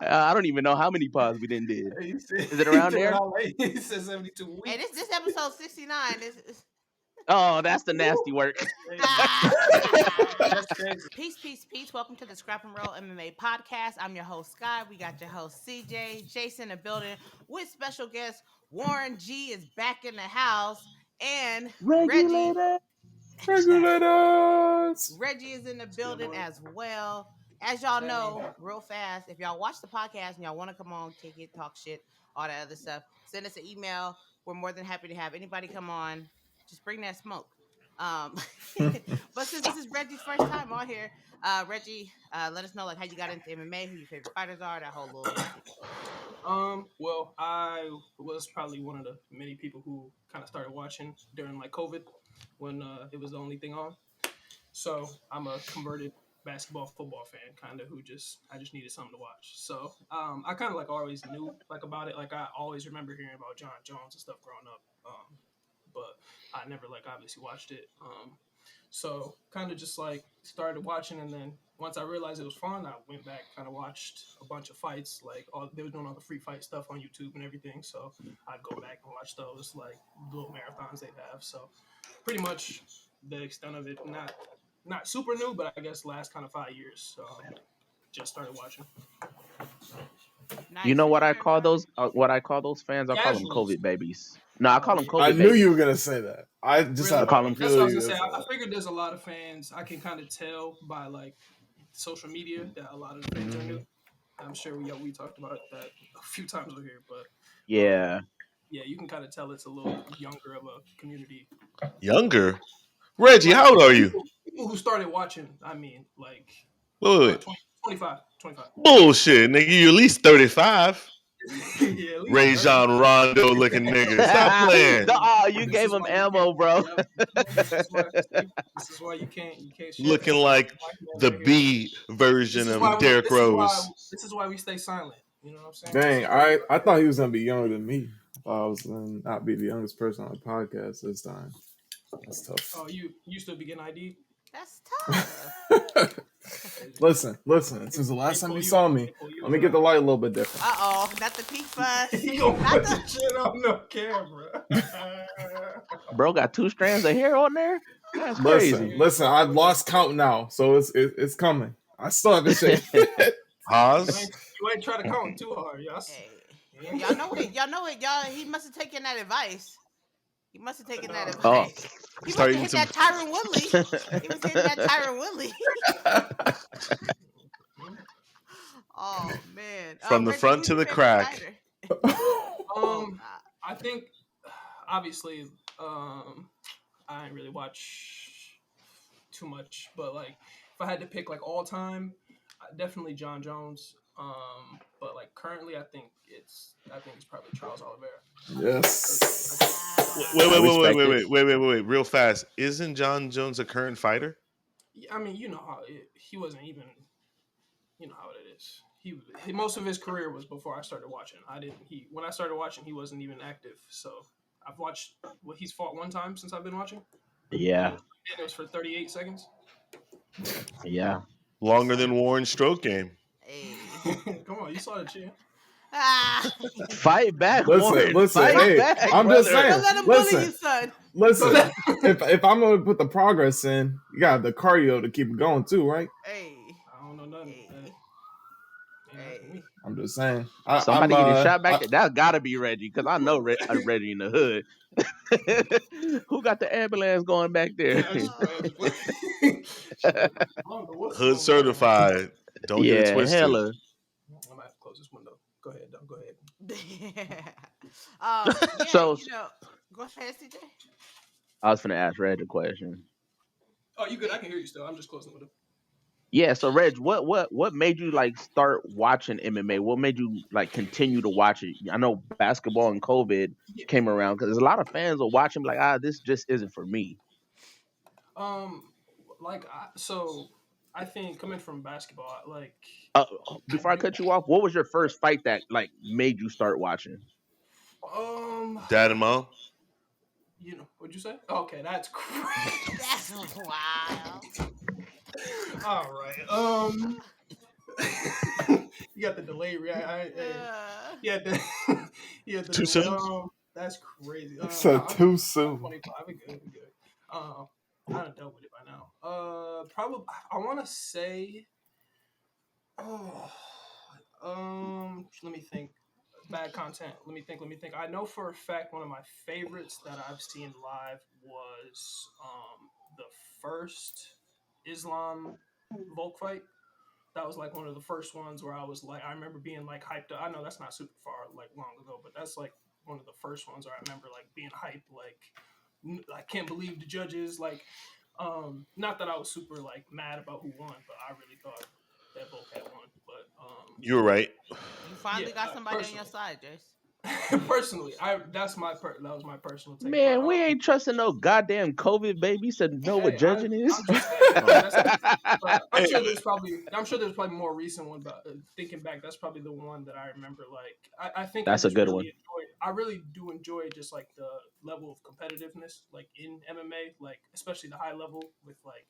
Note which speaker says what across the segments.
Speaker 1: I don't even know how many pods we didn't did. Is it around there?
Speaker 2: He said 72 weeks.
Speaker 3: Hey, this episode 69.
Speaker 1: Oh, that's the nasty work.
Speaker 2: That's crazy.
Speaker 3: Peace. Welcome to the Scrap and Roll MMA podcast. I'm your host, Sky. We got your host, CJ. Jace in the building with special guest Warren G is back in the house. And
Speaker 1: Regulator.
Speaker 3: Reggie is in the building as well. As y'all know, real fast, if y'all watch the podcast and y'all want to come on, kick it, talk shit, all that other stuff, send us an email. We're more than happy to have anybody come on. Just bring that smoke. But since this is Reggie's first time on here, Reggie, let us know like how you got into MMA, who your favorite fighters are, that whole little.
Speaker 2: Well, I was probably one of the many people who kind of started watching during like COVID when it was the only thing on. So I'm a converted football fan, kind of I just needed something to watch. So I kind of like always knew like about it. Like I always remember hearing about John Jones and stuff growing up. But I never like obviously watched it. So kind of just like started watching, and then once I realized it was fun, I went back, kind of watched a bunch of fights. Like they were doing all the free fight stuff on YouTube and everything. So I'd go back and watch those like little marathons they'd have. So pretty much the extent of it, not super new, but I guess last kind of 5 years. So just started watching.
Speaker 3: Nice.
Speaker 1: You know what I call those? What I call those fans? I call them COVID babies. No, I call them COVID babies.
Speaker 4: I knew you were gonna say that. I just
Speaker 2: really?
Speaker 1: call them.
Speaker 2: That's what I was gonna say. I figured there's a lot of fans. I can kind of tell by like social media that a lot of the fans are new. I'm sure we talked about that a few times over here, but
Speaker 1: yeah,
Speaker 2: you can kind of tell it's a little younger of a community.
Speaker 5: Younger, Reggie, how old are you?
Speaker 2: People who started watching. I mean, like
Speaker 5: Wait.
Speaker 2: 25.
Speaker 5: Bullshit, nigga. You at least 35.
Speaker 2: Yeah,
Speaker 5: Ray Jean Rondo looking nigga. Stop playing.
Speaker 1: You gave him ammo, bro.
Speaker 2: This is why you can't
Speaker 5: looking like the B version of Derrick Rose.
Speaker 2: This is why we stay silent. You know what I'm
Speaker 4: Dang,
Speaker 2: saying?
Speaker 4: I thought he was gonna be younger than me. I thought I was gonna not be the youngest person on the podcast this time. That's tough.
Speaker 2: Oh, you still be getting ID?
Speaker 3: That's tough.
Speaker 4: Listen. Since the last time you saw me, let me get the light a little bit different.
Speaker 3: Not the peak fuzz.
Speaker 2: You gonna put that shit on no camera.
Speaker 1: Bro got 2 strands of hair on there. That's crazy.
Speaker 4: Listen. I've lost count now, so it's coming. I still have to shave.
Speaker 5: Pause.
Speaker 2: You ain't trying to count too hard, y'all.
Speaker 3: Hey, y'all know it. Y'all, he must have taken that advice. He must have taken that advice.
Speaker 1: Oh.
Speaker 3: He must have hit that Tyron Woodley. He was hitting that Tyron Woodley. Oh man!
Speaker 5: From the front to the crack.
Speaker 2: I think obviously I didn't really watch too much, but like if I had to pick like all time, definitely John Jones. But like currently, I think it's probably Charles Oliveira.
Speaker 4: Yes.
Speaker 5: Wait, real fast. Isn't John Jones a current fighter?
Speaker 2: I mean, you know how he wasn't even. You know how it is. He most of his career was before I started watching. When I started watching, he wasn't even active. So I've watched. He's fought one time since I've been watching.
Speaker 1: Yeah.
Speaker 2: And it was for 38 seconds.
Speaker 1: Yeah.
Speaker 5: Longer than Warren's stroke game.
Speaker 3: Hey.
Speaker 2: Come on, you saw the chin.
Speaker 1: Fight back.
Speaker 4: Listen.
Speaker 1: Fight
Speaker 4: Hey,
Speaker 1: back,
Speaker 4: I'm
Speaker 1: brother.
Speaker 4: just saying.
Speaker 3: Don't let him bully you, son.
Speaker 4: Listen. if I'm gonna put the progress in, you got the cardio to keep it going too, right?
Speaker 3: Hey.
Speaker 2: I don't know nothing.
Speaker 3: Hey.
Speaker 4: I'm just saying.
Speaker 1: Somebody getting shot back there. That gotta be Reggie, because I know Reggie in the hood. Who got the ambulance going back there?
Speaker 5: Hood certified. Don't get it twisted.
Speaker 1: Hella.
Speaker 2: I'm gonna have to close this window. Go ahead, Don. Go ahead.
Speaker 1: So,
Speaker 3: go ahead, CJ.
Speaker 1: I was finna ask Reg a question.
Speaker 2: Oh, you good? I can hear you still. I'm just closing the window.
Speaker 1: Yeah, so Reg, what made you like start watching MMA? What made you like continue to watch it? I know basketball and COVID came around because there's a lot of fans are watching like, this just isn't for me.
Speaker 2: I think coming from basketball, like
Speaker 1: before I cut you off, what was your first fight that like made you start watching?
Speaker 5: Dad and Mom.
Speaker 2: You know, what'd you say? Okay, that's crazy.
Speaker 3: That's wild.
Speaker 2: All right. You got the delay reaction. Yeah, yeah, the
Speaker 5: Too
Speaker 2: delay.
Speaker 5: soon?
Speaker 2: That's crazy.
Speaker 4: So
Speaker 2: I'm
Speaker 4: too soon.
Speaker 2: 25. We good. I done dealt with it by now. Probably. I want to say. Oh, let me think. Bad content. Let me think. I know for a fact one of my favorites that I've seen live was the first Islam Volk fight. That was like one of the first ones where I was like, I remember being like hyped up. I know that's not super far, like long ago, but that's like one of the first ones where I remember like being hyped. Like, I can't believe the judges. Like, not that I was super like mad about who won, but I really thought that Volk had won. But
Speaker 5: You were right.
Speaker 3: You finally got somebody on your side, Jace.
Speaker 2: personally, that was my personal take.
Speaker 1: Man,
Speaker 2: but,
Speaker 1: we ain't trusting no goddamn COVID baby to know what judging is.
Speaker 2: I'm just saying, I'm sure there's probably more recent one, but thinking back, that's probably the one that I remember. Like, I think
Speaker 1: That's
Speaker 2: I
Speaker 1: a
Speaker 2: just
Speaker 1: good
Speaker 2: really
Speaker 1: one.
Speaker 2: I really do enjoy just like the level of competitiveness, like in MMA, like especially the high level with like,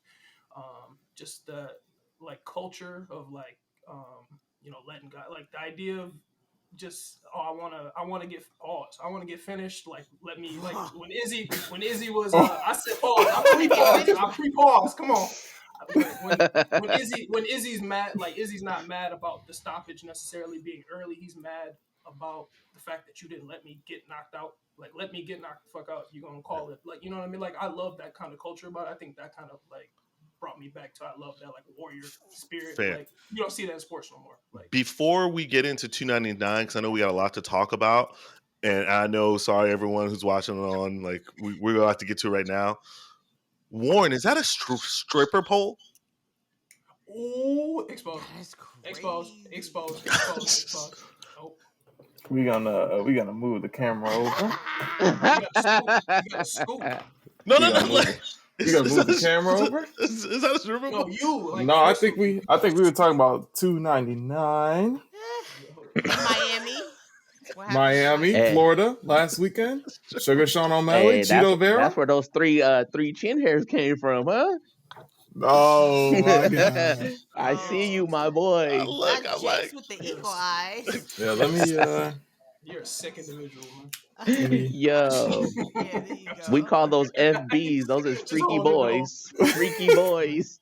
Speaker 2: just the like culture of like, letting guys, like the idea of just I want to get pause. I want to get finished. Like let me like when Izzy was I said pause. I pre-pause. Come on. When Izzy's mad, like Izzy's not mad about the stoppage necessarily being early. He's mad about the fact that you didn't let me get knocked out. Like let me get knocked the fuck out. You're gonna call it. Like you know what I mean? Like I love that kind of culture, but I think that kind of like brought me back to I love that like warrior spirit.
Speaker 5: Fair.
Speaker 2: Like you don't see that in sports no more. Like
Speaker 5: Before we get into 299, because I know we got a lot to talk about, and I know, sorry everyone who's watching on, like we're gonna have to get to it right now. Warren, is that a stripper pole?
Speaker 2: ooh, exposed.
Speaker 3: That's crazy.
Speaker 2: Exposed. Nope.
Speaker 4: We gonna move the camera over.
Speaker 2: You gotta scoop.
Speaker 5: No.
Speaker 4: We gonna move the camera over.
Speaker 5: Is that a stripper
Speaker 2: No,
Speaker 5: pole?
Speaker 2: you. Like,
Speaker 4: No, I think we were talking about 299.
Speaker 3: Miami. What happened to
Speaker 4: Miami,
Speaker 1: Hey.
Speaker 4: Florida, last weekend. Sugar Sean O'Malley,
Speaker 1: Hey,
Speaker 4: Cheeto Vera.
Speaker 1: that's where those three chin hairs came from, huh?
Speaker 4: Oh my god!
Speaker 1: I see you, my
Speaker 5: I
Speaker 1: boy.
Speaker 5: look,
Speaker 3: Not
Speaker 5: I'm
Speaker 3: Jace
Speaker 5: like,
Speaker 3: with the eagle eyes.
Speaker 4: Yeah, let me.
Speaker 2: You're a sick individual, man.
Speaker 4: Let me.
Speaker 1: Yo,
Speaker 3: Yeah, there you go.
Speaker 1: we call those FBs. Those is
Speaker 2: Just
Speaker 1: freaky
Speaker 2: hold it, bro.
Speaker 1: boys. Freaky boys.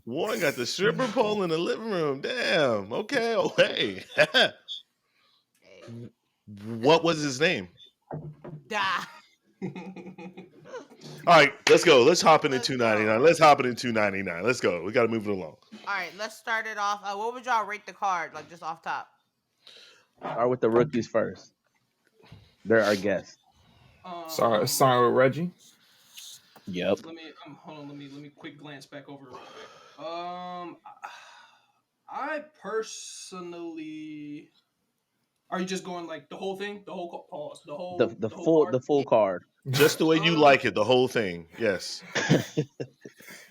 Speaker 5: Warren got the stripper pole in the living room. Damn. Okay. Oh, hey.
Speaker 3: Hey.
Speaker 5: What was his name?
Speaker 3: Da.
Speaker 5: All right, let's go. Let's hop into
Speaker 3: Let's
Speaker 5: 299.
Speaker 3: go.
Speaker 5: Let's hop into 299. Let's go. We got to move it along.
Speaker 3: All right, let's start it off. What would y'all rate the card? Like just off top.
Speaker 1: Start with the rookies first. They're our guests.
Speaker 4: Sorry with Reggie.
Speaker 1: Yep.
Speaker 2: Hold on. Let me quick glance back over real quick. I personally. Are you just going like the whole thing? The whole pause. The whole
Speaker 1: The full card.
Speaker 5: Just the way you like it, the whole thing. Yes.
Speaker 2: Let's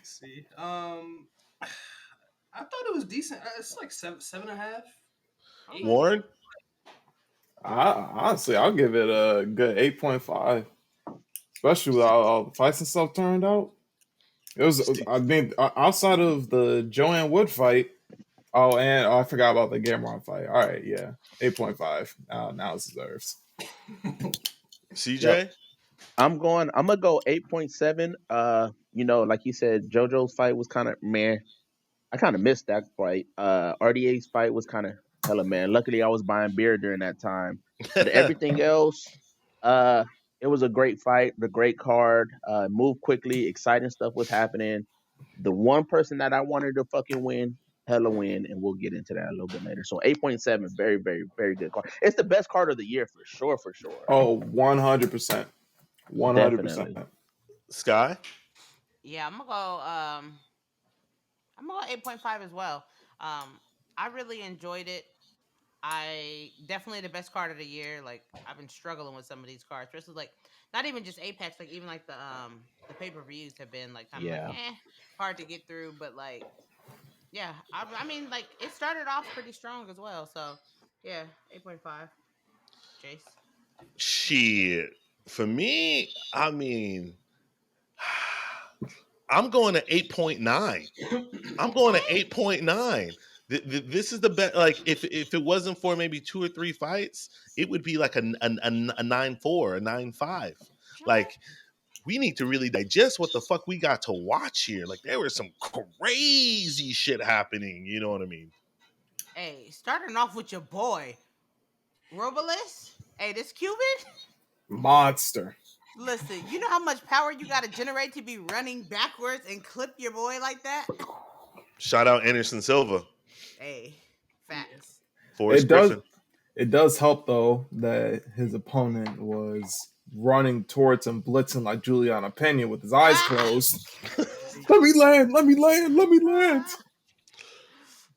Speaker 2: see. I thought it was decent. It's like 7.5. 8.
Speaker 5: Warren?
Speaker 4: Honestly, I'll give it a good 8.5. Especially with all the fights and stuff turned out. It was, I mean, outside of the Joanne Wood fight. Oh, and I forgot about the Gamron fight. All right, yeah, 8.5. Now it's deserves.
Speaker 5: CJ?
Speaker 1: Yep. I'm gonna go 8.7. Like you said, JoJo's fight was kind of man. I kind of missed that fight. RDA's fight was kind of hella man. Luckily, I was buying beer during that time. But everything else, it was a great fight, the great card. Moved quickly, exciting stuff was happening. The one person that I wanted to fucking win, hella win, and we'll get into that a little bit later. So 8.7, very, very, very good card. It's the best card of the year for sure.
Speaker 4: Oh, 100%. 100%.
Speaker 1: Definitely.
Speaker 5: Sky?
Speaker 3: Yeah, I'm gonna go 8.5 as well. I really enjoyed it. I definitely the best card of the year. Like I've been struggling with some of these cards, especially like not even just Apex, like even like the pay-per-views have been like kind of like hard to get through. But like yeah, I mean like it started off pretty strong as well. So yeah, 8.5. Jace.
Speaker 5: Shit. For me, I mean, I'm going to 8.9. I'm going to 8.9. This is the best. Like if it wasn't for maybe 2 or 3 fights, it would be like a 9-4, a 9-5. Like we need to really digest what the fuck we got to watch here. Like there was some crazy shit happening. You know what I mean?
Speaker 3: Hey, starting off with your boy, Robles. Hey, this Cuban.
Speaker 4: Monster.
Speaker 3: Listen, you know how much power you got to generate to be running backwards and clip your boy like that?
Speaker 5: Shout out Anderson Silva.
Speaker 3: Hey, facts.
Speaker 5: Forrest
Speaker 4: It does.
Speaker 5: Griffin.
Speaker 4: It does help though that his opponent was running towards him, blitzing like Juliana Pena with his eyes closed. Let me land. Let me land. Let me land.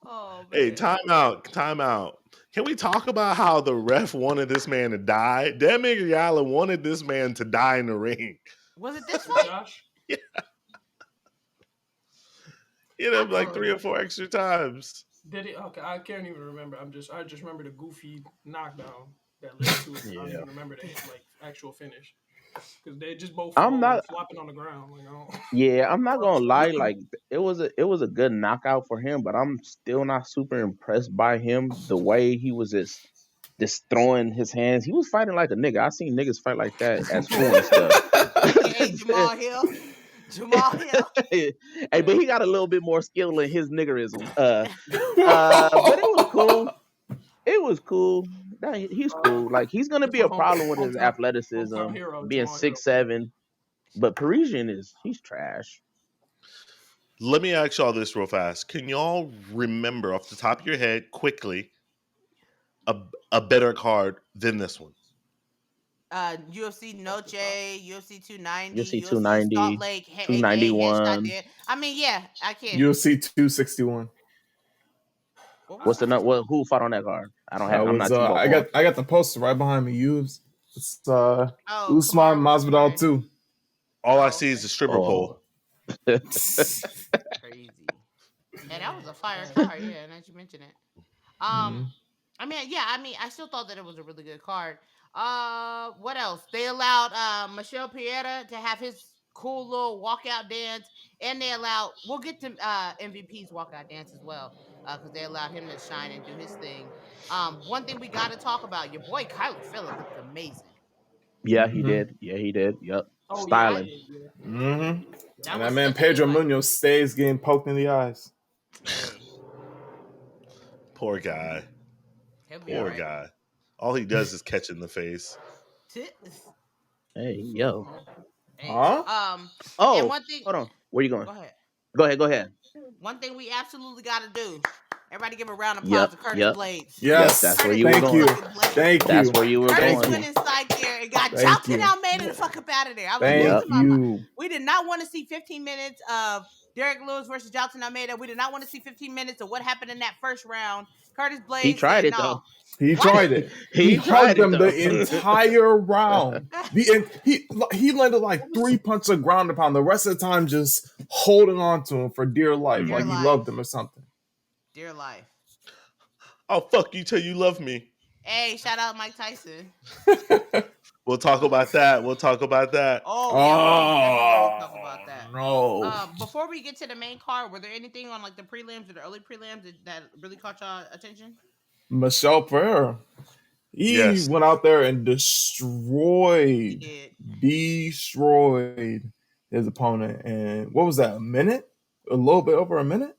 Speaker 3: Oh, man.
Speaker 5: Hey, time out. Can we talk about how the ref wanted this man to die? Demi Yala wanted this man to die in the ring.
Speaker 3: Was it this fight?
Speaker 2: Josh?
Speaker 5: Hit him like 3 or 4 extra times.
Speaker 2: Did it? Okay, I can't even remember. I just remember the goofy knockdown that led to it. I don't even remember the like actual finish because they just both flopping on the ground. Like,
Speaker 1: I'm not gonna lie. Like it was a good knockout for him, but I'm still not super impressed by him. The way he was just throwing his hands. He was fighting like a nigga. I seen niggas fight like that at school and stuff.
Speaker 3: Hey, Jamal Hill.
Speaker 1: Hey, but he got a little bit more skill in his niggerism. But it was cool. It was cool. He's cool. Like he's gonna be a problem with his athleticism, being 6'7". But Parisian he's trash.
Speaker 5: Let me ask y'all this real fast. Can y'all remember off the top of your head quickly a better card than this one?
Speaker 3: UFC Noche, UFC 290,
Speaker 1: UFC 290,
Speaker 3: Salt Lake,
Speaker 1: 291.
Speaker 3: I mean, yeah, I can.
Speaker 4: UFC 261.
Speaker 1: What's the number? Who fought on that card? I don't have. I'm not.
Speaker 4: I got the poster right behind me. It's Usman Masvidal 2.
Speaker 5: All I see is the stripper pole.
Speaker 3: Crazy. And that was a fire card, yeah. Now you mention it. I mean, I still thought that it was a really good card. What else? They allowed Michel Pereira to have his cool little walkout dance, and they allowed. We'll get to MVP's walkout dance as well, because they allowed him to shine and do his thing. One thing we got to talk about: your boy Kyler Phillips looked amazing.
Speaker 1: Yeah, he did. Yeah, he did. Yep. Styling.
Speaker 4: And that man Pedro Munoz stays getting poked in the eyes.
Speaker 5: Poor guy. Poor guy. All he does is catch in the face.
Speaker 1: Hey, yo.
Speaker 3: Hey.
Speaker 4: Huh?
Speaker 3: And one thing.
Speaker 1: Hold on. Where you going?
Speaker 3: Go ahead. One thing we absolutely got to do. Everybody give a round of applause to Curtis Blades.
Speaker 4: Yes,
Speaker 1: that's where you were going.
Speaker 4: Thank you.
Speaker 1: That's where you were
Speaker 3: Curtis
Speaker 1: going.
Speaker 3: went inside there and got Johnson Almeida the fuck up out of there. I was we did not want to see 15 minutes of Derek Lewis versus Johnson Almeida. We did not want to see 15 minutes of what happened in that first round. Curtis Blades.
Speaker 1: He tried it though.
Speaker 4: He tried it. He hugged them the entire round. He landed like 3 punches of ground and pound. The rest of the time just holding on to him for dear life, like he loved him or something.
Speaker 3: Dear life.
Speaker 5: Oh, fuck you till you love me.
Speaker 3: Hey, shout out Mike Tyson.
Speaker 5: We'll talk about that.
Speaker 3: Oh, yeah. We'll talk about that.
Speaker 4: No.
Speaker 3: Before we get to the main card, were there anything on like the prelims or the early prelims that really caught y'all attention?
Speaker 4: Michel Pereira. He went out there and destroyed his opponent. And what was that, a minute? A little bit over a minute?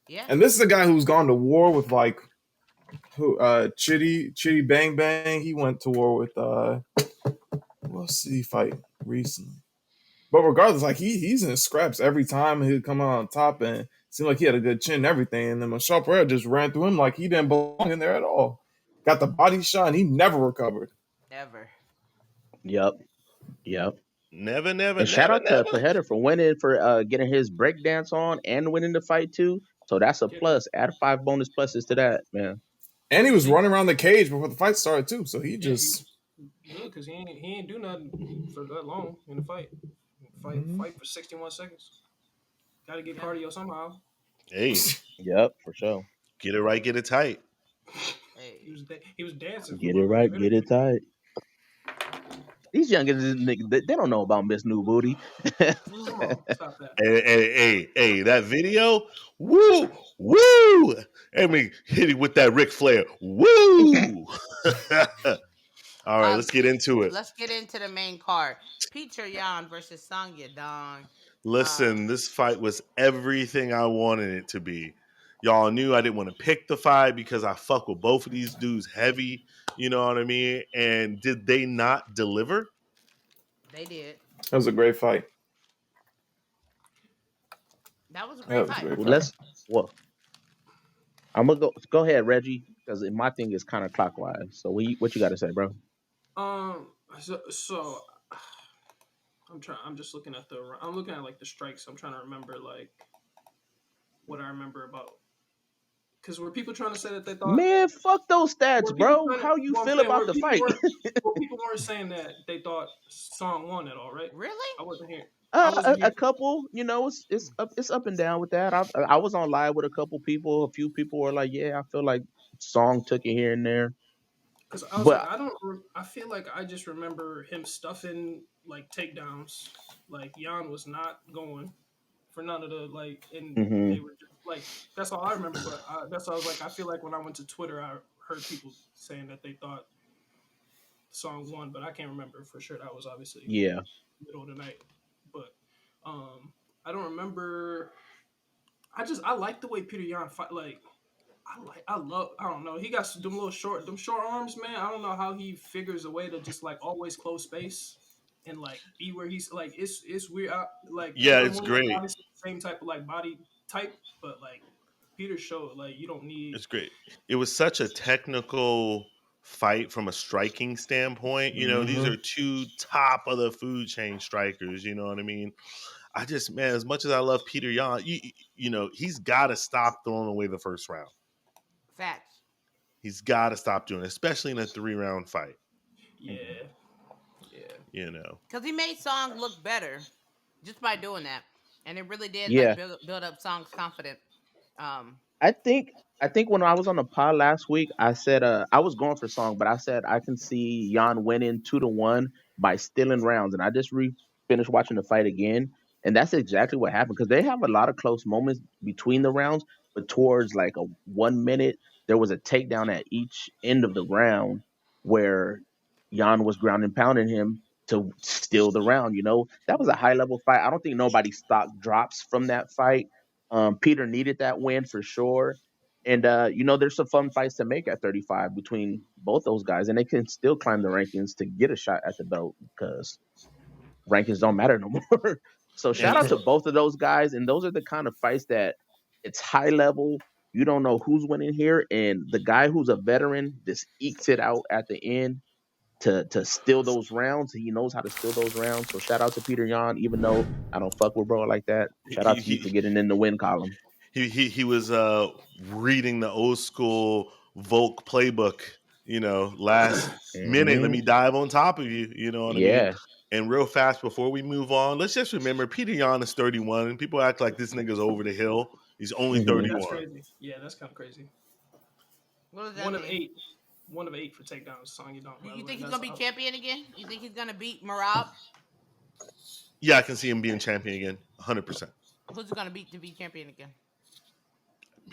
Speaker 3: Yeah.
Speaker 4: And this is a guy who's gone to war with like Chitty Bang Bang. He went to war with who else did he fight recently? But regardless, like he's in scraps every time. He'd come out on top and it seemed like he had a good chin and everything. And then Michel Pereira just ran through him like he didn't belong in there at all. Got the body shot and he never recovered.
Speaker 3: Never.
Speaker 1: Yep.
Speaker 5: Never.
Speaker 1: And shout out to Poirer for winning, for getting his breakdance on and winning the fight too. So that's a plus. Add 5 bonus pluses to that, man.
Speaker 4: And he was running around the cage before the fight started too. So he just
Speaker 2: good because he ain't do nothing for that long in the fight. Fight for 61 seconds. Got to get cardio somehow.
Speaker 5: Hey.
Speaker 1: Yep, for sure.
Speaker 5: Get it right, get it tight.
Speaker 2: Hey. He was dancing.
Speaker 1: Get it right, get it tight. These youngins, niggas, they don't know about Miss New Booty.
Speaker 2: Come on, stop that.
Speaker 5: Hey, that video, woo, woo. I mean, hit it with that Ric Flair, woo. All right, let's get into it.
Speaker 3: Let's get into the main card. Peter Yan versus Song Yadong.
Speaker 5: Listen, this fight was everything I wanted it to be. Y'all knew I didn't want to pick the fight because I fuck with both of these dudes heavy. You know what I mean? And did they not deliver?
Speaker 3: They did.
Speaker 4: That was a great fight.
Speaker 3: That was a great fight.
Speaker 1: I'm gonna go ahead, Reggie, because my thing is kind of clockwise. So what you got to say, bro?
Speaker 2: So I'm just looking at I'm looking at like the strikes. I'm trying to remember like what I remember about. Because were people trying to say that they thought?
Speaker 1: Man, fuck those stats, bro. How you feel about the fight?
Speaker 2: People weren't saying that they thought Song won at all, right?
Speaker 3: Really?
Speaker 2: I wasn't here.
Speaker 1: A couple, it's up and down with that. I was on live with a couple people. A few people were like, "Yeah, I feel like Song took it here and there."
Speaker 2: Because I was like, I feel like I just remember him stuffing like takedowns. Like Yan was not going for none of the like, and they were just like, that's all I remember. But that's why I was like, I feel like when I went to Twitter, I heard people saying that they thought Song won, but I can't remember for sure. That was obviously middle of the night. But I don't remember. I like the way Peter Yan fight. Like I don't know. He got them short arms, man. I don't know how he figures a way to just like always close space and like be where he's like. It's weird.
Speaker 5: It's great.
Speaker 2: Obviously, same type of like body type, but like Peter showed like you don't need.
Speaker 5: It's great. It was such a technical fight from a striking standpoint. You know, these are two top of the food chain strikers. You know what I mean? I just, man, as much as I love Peter Yan, you know, he's got to stop throwing away the first round.
Speaker 3: Facts.
Speaker 5: He's got to stop doing it, especially in a 3-round fight.
Speaker 2: Yeah.
Speaker 5: You know,
Speaker 3: because he made Song look better just by doing that, and it really did build up Song's confidence.
Speaker 1: I think when I was on the pod last week, I said I was going for Song, but I said I can see Yan winning 2-1 by stealing rounds, and I just finished watching the fight again, and that's exactly what happened because they have a lot of close moments between the rounds, but towards like a 1 minute, there was a takedown at each end of the round where Yan was ground and pounding him to steal the round. You know, that was a high level fight. I don't think nobody's stock drops from that fight. Peter needed that win for sure. And, there's some fun fights to make at 35 between both those guys, and they can still climb the rankings to get a shot at the belt because rankings don't matter no more. So shout out to both of those guys. And those are the kind of fights that it's high level. You don't know who's winning here. And the guy who's a veteran just ekes it out at the end to steal those rounds. He knows how to steal those rounds. So shout out to Peter Yan, even though I don't fuck with bro like that. Shout out to you for getting in the win column.
Speaker 5: He was reading the old school Volk playbook, you know, last minute. Let me dive on top of you. You know what I mean? And real fast before we move on, let's just remember Peter Yan is 31, and people act like this nigga's over the hill. He's only 31.
Speaker 2: That's crazy. Yeah, that's kind of crazy.
Speaker 3: What does that
Speaker 2: One
Speaker 3: mean?
Speaker 2: of 8. 1 of 8 for takedowns. Song Yadong.
Speaker 3: You think he's gonna be champion again? You think he's gonna beat Merab?
Speaker 5: Yeah, I can see him being champion again, 100%.
Speaker 3: Who's he gonna beat to be champion again?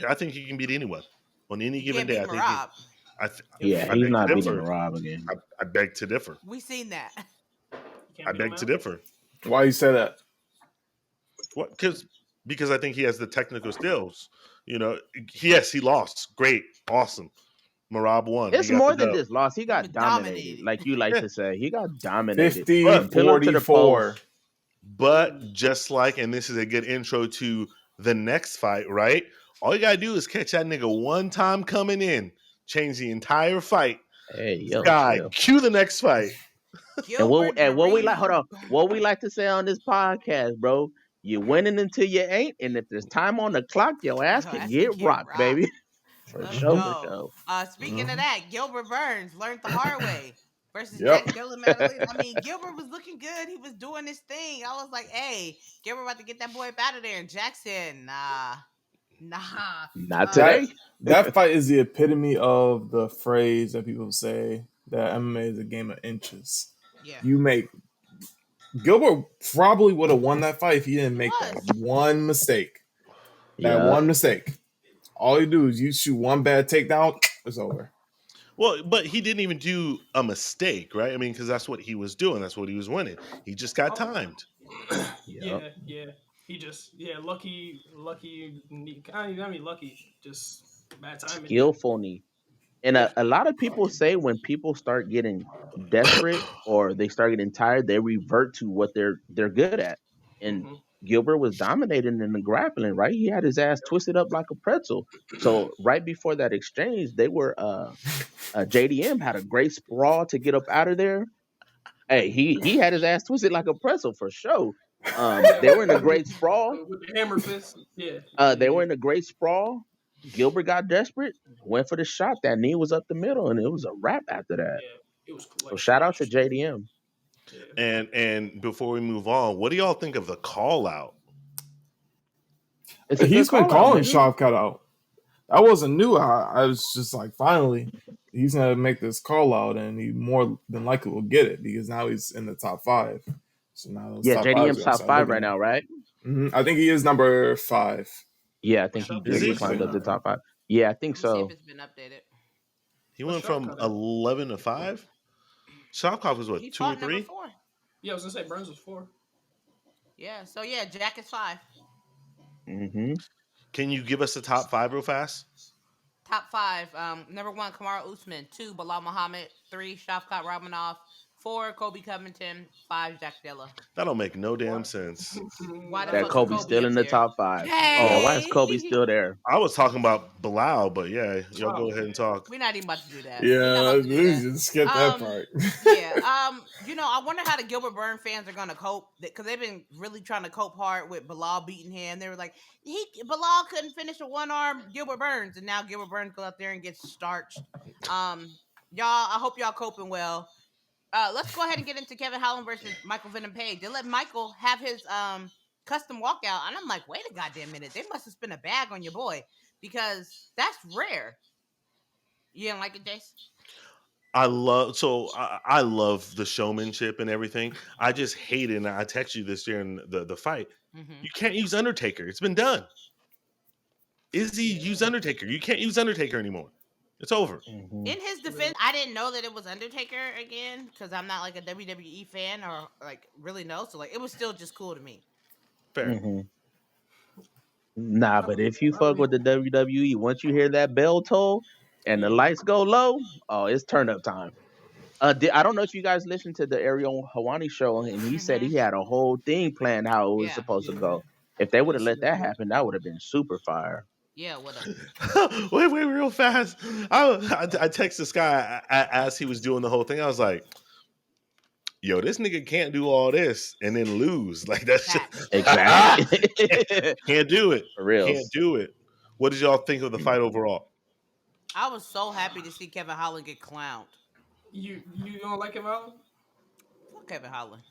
Speaker 5: I think he can beat anyone on any given day.
Speaker 3: He's
Speaker 1: not beating Merab again.
Speaker 5: I beg to differ.
Speaker 3: We seen that.
Speaker 5: I beg to differ.
Speaker 4: Why you say that?
Speaker 5: What? Because I think he has the technical skills. You know, yes, he lost. Great, awesome. Merab won.
Speaker 1: It's more than just lost. He got dominated, like you like to say. He got dominated.
Speaker 4: 50-44.
Speaker 5: But just like, and this is a good intro to the next fight, right? All you gotta do is catch that nigga one time coming in, change the entire fight. Cue the next fight.
Speaker 1: And what we like to say on this podcast, bro, you winning until you ain't, and if there's time on the clock, your ass can get rocked, baby. For sure.
Speaker 3: Speaking of that, Gilbert Burns learned the hard way versus Jack Dylan Maddalena. I mean, Gilbert was looking good. He was doing his thing. I was like, hey, Gilbert about to get that boy up out of there. And Jack said, nah.
Speaker 1: Not today.
Speaker 4: That fight is the epitome of the phrase that people say that MMA is a game of inches.
Speaker 3: Yeah.
Speaker 4: You make Gilbert probably would have won that fight if he didn't
Speaker 3: He
Speaker 4: make
Speaker 3: was.
Speaker 4: that one mistake. That
Speaker 1: Yeah.
Speaker 4: one mistake. All you do is you shoot one bad takedown, it's over.
Speaker 5: Well, but he didn't even do a mistake, right? I mean, because that's what he was doing. That's what he was winning. He just got timed.
Speaker 1: Yep.
Speaker 2: Yeah. He just lucky. I mean, lucky. Just bad timing.
Speaker 1: Skillfully. And a lot of people say when people start getting desperate or they start getting tired, they revert to what they're good at. And
Speaker 2: Mm-hmm.
Speaker 1: Gilbert was dominating in the grappling, right? He had his ass twisted up like a pretzel. So right before that exchange, they were JDM had a great sprawl to get up out of there. Hey, he had his ass twisted like a pretzel for sure. They were in a great sprawl.
Speaker 2: With the hammer fist. Yeah.
Speaker 1: They were in a great sprawl. Gilbert got desperate, went for the shot. That knee was up the middle, and it was a wrap after that.
Speaker 2: Yeah. It was
Speaker 1: So shout out to JDM.
Speaker 2: Yeah.
Speaker 5: And before we move on, what do y'all think of the call out?
Speaker 1: It's a
Speaker 4: He's
Speaker 1: good
Speaker 4: been
Speaker 1: call-out,
Speaker 4: calling
Speaker 1: man.
Speaker 4: Shavkat out. That wasn't new. I was just like, finally, he's gonna make this call out, and he more than likely will get it because now he's in the top 5. So now those
Speaker 1: Yeah,
Speaker 4: top
Speaker 1: JDM's
Speaker 4: fives
Speaker 1: top 5 right now, right?
Speaker 4: I think he is number 5.
Speaker 1: Yeah, I think he
Speaker 5: Is he?
Speaker 1: climbed up to top 5. Yeah, I think
Speaker 3: Let me see if
Speaker 1: so.
Speaker 3: it's been updated.
Speaker 5: He
Speaker 2: What's
Speaker 5: went from
Speaker 2: Shavkat at?
Speaker 5: 11 to 5. Shavkat was what,
Speaker 3: He
Speaker 5: 2 or
Speaker 3: fought number
Speaker 5: 3?
Speaker 3: 4.
Speaker 2: Yeah, I was gonna say Burns was 4.
Speaker 3: Yeah. So yeah, Jack is 5.
Speaker 1: Hmm
Speaker 5: Can you give us the top 5 real fast?
Speaker 3: Top 5. Number 1, Kamaru Usman. 2, Bilal Muhammad. 3, Shavkat Ramanov. 4, Kobe Covington. 5, Jack Della.
Speaker 5: That don't make no damn sense.
Speaker 3: Why the
Speaker 1: That
Speaker 3: fuck's
Speaker 1: Kobe's
Speaker 3: Kobe
Speaker 1: still
Speaker 3: up
Speaker 1: in the
Speaker 3: there?
Speaker 1: top 5.
Speaker 3: Hey.
Speaker 1: Yeah, why is Kobe still there?
Speaker 5: I was talking about Bilal, but yeah, y'all go ahead and talk.
Speaker 3: We're not even about to do that.
Speaker 4: Yeah, we just skip that part.
Speaker 3: Yeah. I wonder how the Gilbert Burns fans are gonna cope because they've been really trying to cope hard with Bilal beating him. They were like, Bilal couldn't finish a one-arm Gilbert Burns, and now Gilbert Burns goes out there and gets starched. Y'all, I hope y'all coping well. Let's go ahead and get into Kevin Holland versus Michael Venom Page. They let Michael have his custom walkout, and I'm like, wait a goddamn minute, they must have spent a bag on your boy because that's rare. You didn't like it, Jace?
Speaker 5: I love the showmanship and everything. I just hate it, and I text you this during the fight.
Speaker 3: Mm-hmm.
Speaker 5: You can't use Undertaker. It's been done. Izzy use Undertaker. You can't use Undertaker anymore. It's over.
Speaker 1: Mhm.
Speaker 3: In his defense, I didn't know that it was Undertaker again because I'm not like a WWE fan or like really know. So like it was still just cool to me.
Speaker 5: Fair.
Speaker 1: Mhm. Nah, but if you fuck with the WWE, once you hear that bell toll and the lights go low, oh, it's turn up time. I don't know if you guys listened to the Ariel Hawani show, and he said he had a whole thing planned how it was
Speaker 3: Yeah.
Speaker 1: supposed to go. If they would have let that happen, that would have been super fire.
Speaker 3: Yeah, what up?
Speaker 5: wait, real fast. I text this guy as he was doing the whole thing. I was like, yo, this nigga can't do all this and then lose. Like that's just,
Speaker 1: Exactly.
Speaker 5: can't do it.
Speaker 1: For real.
Speaker 5: Can't do it. What did y'all think of the fight overall?
Speaker 3: I was so happy to see Kevin Holland get clowned.
Speaker 2: You don't like him, Alan?
Speaker 3: Fuck Kevin Holland.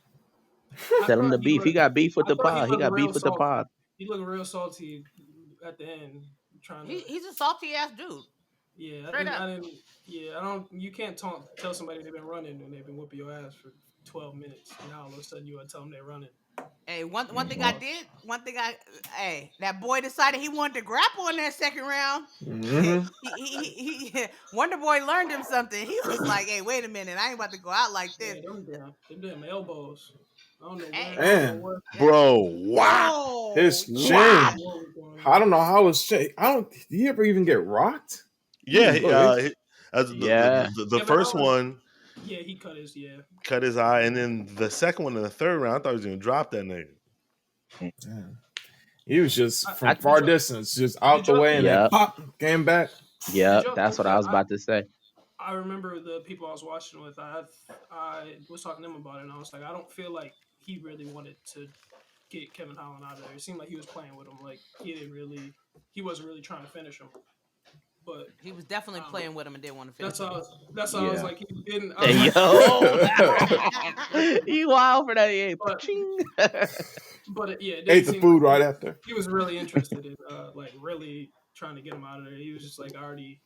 Speaker 1: Tell him the beef. He got beef with the pod. He got beef with the pod.
Speaker 2: He looked real salty at the end.
Speaker 3: He's a salty ass dude.
Speaker 2: Yeah,
Speaker 3: Straight up.
Speaker 2: I didn't. Yeah, I don't. You can't tell somebody they've been running and they've been whooping your ass for 12 minutes. Now all of a sudden you want to tell them they're running.
Speaker 3: Hey, one thing that boy decided he wanted to grapple in that second round.
Speaker 4: Mhm.
Speaker 3: he Wonder Boy learned him something. He was like, hey, wait a minute, I ain't about to go out like this.
Speaker 2: Yeah, them damn elbows. I don't know
Speaker 4: Man.
Speaker 5: Bro, wow.
Speaker 4: His chin.
Speaker 3: Wow.
Speaker 4: I don't know how his chin. Did he ever even get rocked?
Speaker 5: Yeah,
Speaker 1: Yeah.
Speaker 5: the first one
Speaker 2: Yeah, he cut his
Speaker 5: eye, and then the second one in the third round, I thought he was gonna drop that nigga.
Speaker 4: Yeah. He was just from
Speaker 2: I-
Speaker 4: far distance, just out the way, and then
Speaker 1: Yep.
Speaker 4: pop, came back.
Speaker 1: Yeah,
Speaker 2: y'all
Speaker 1: that's
Speaker 2: think
Speaker 1: what I was about to say.
Speaker 2: I remember the people I was watching with. I was talking to them about it, and I was like, I don't feel like he really wanted to get Kevin Holland out of there. It seemed like he was playing with him. Like he wasn't really trying to finish him. But
Speaker 3: He was definitely playing with him and didn't want to finish.
Speaker 2: That's all. I was like, he didn't. I
Speaker 1: Hey,
Speaker 2: was
Speaker 1: yo, you wild for that? Yeah.
Speaker 2: But it
Speaker 4: Ate the
Speaker 2: seem
Speaker 4: food
Speaker 2: like
Speaker 4: right after.
Speaker 2: he was really interested in like really trying to get him out of there. He was just like, I already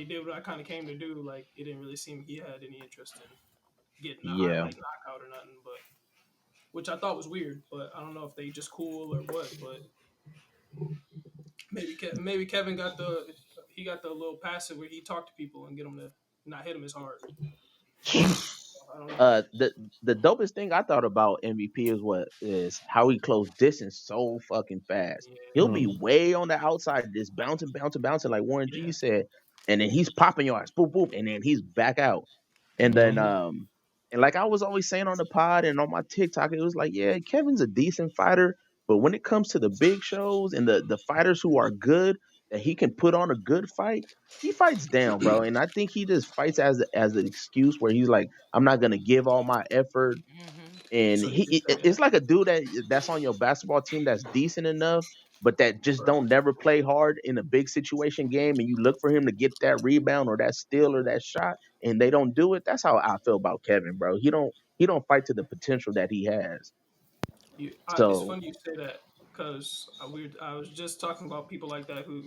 Speaker 2: did what I kind of came to do. Like it didn't really seem he had any interest in getting a
Speaker 1: Yeah.
Speaker 2: highlight knockout or nothing, but which I thought was weird. But I don't know if they just cool or what. But maybe Kevin got the little passive where he talked to people and get them to not hit him as hard. I don't know.
Speaker 1: The dopest thing I thought about MVP is how he closed distance so fucking fast. He'll be
Speaker 4: Mm.
Speaker 1: way on the outside, just bouncing like Warren G said, and then he's popping your ass, boop boop, and then he's back out. And then and like I was always saying on the pod and on my TikTok, it was like, yeah, Kevin's a decent fighter, but when it comes to the big shows and the fighters who are good that he can put on a good fight, he fights down, bro. And I think he just fights as an excuse where he's like, I'm not gonna give all my effort.
Speaker 3: Mm-hmm.
Speaker 1: And
Speaker 2: So you think
Speaker 1: it's like a dude that's on your basketball team that's decent enough, but that just don't never play hard in a big situation game, and you look for him to get that rebound or that steal or that shot, and they don't do it. That's how I feel about Kevin, bro. He don't fight to the potential that he has.
Speaker 2: it's
Speaker 1: So
Speaker 2: funny you say that because I was just talking about people like that who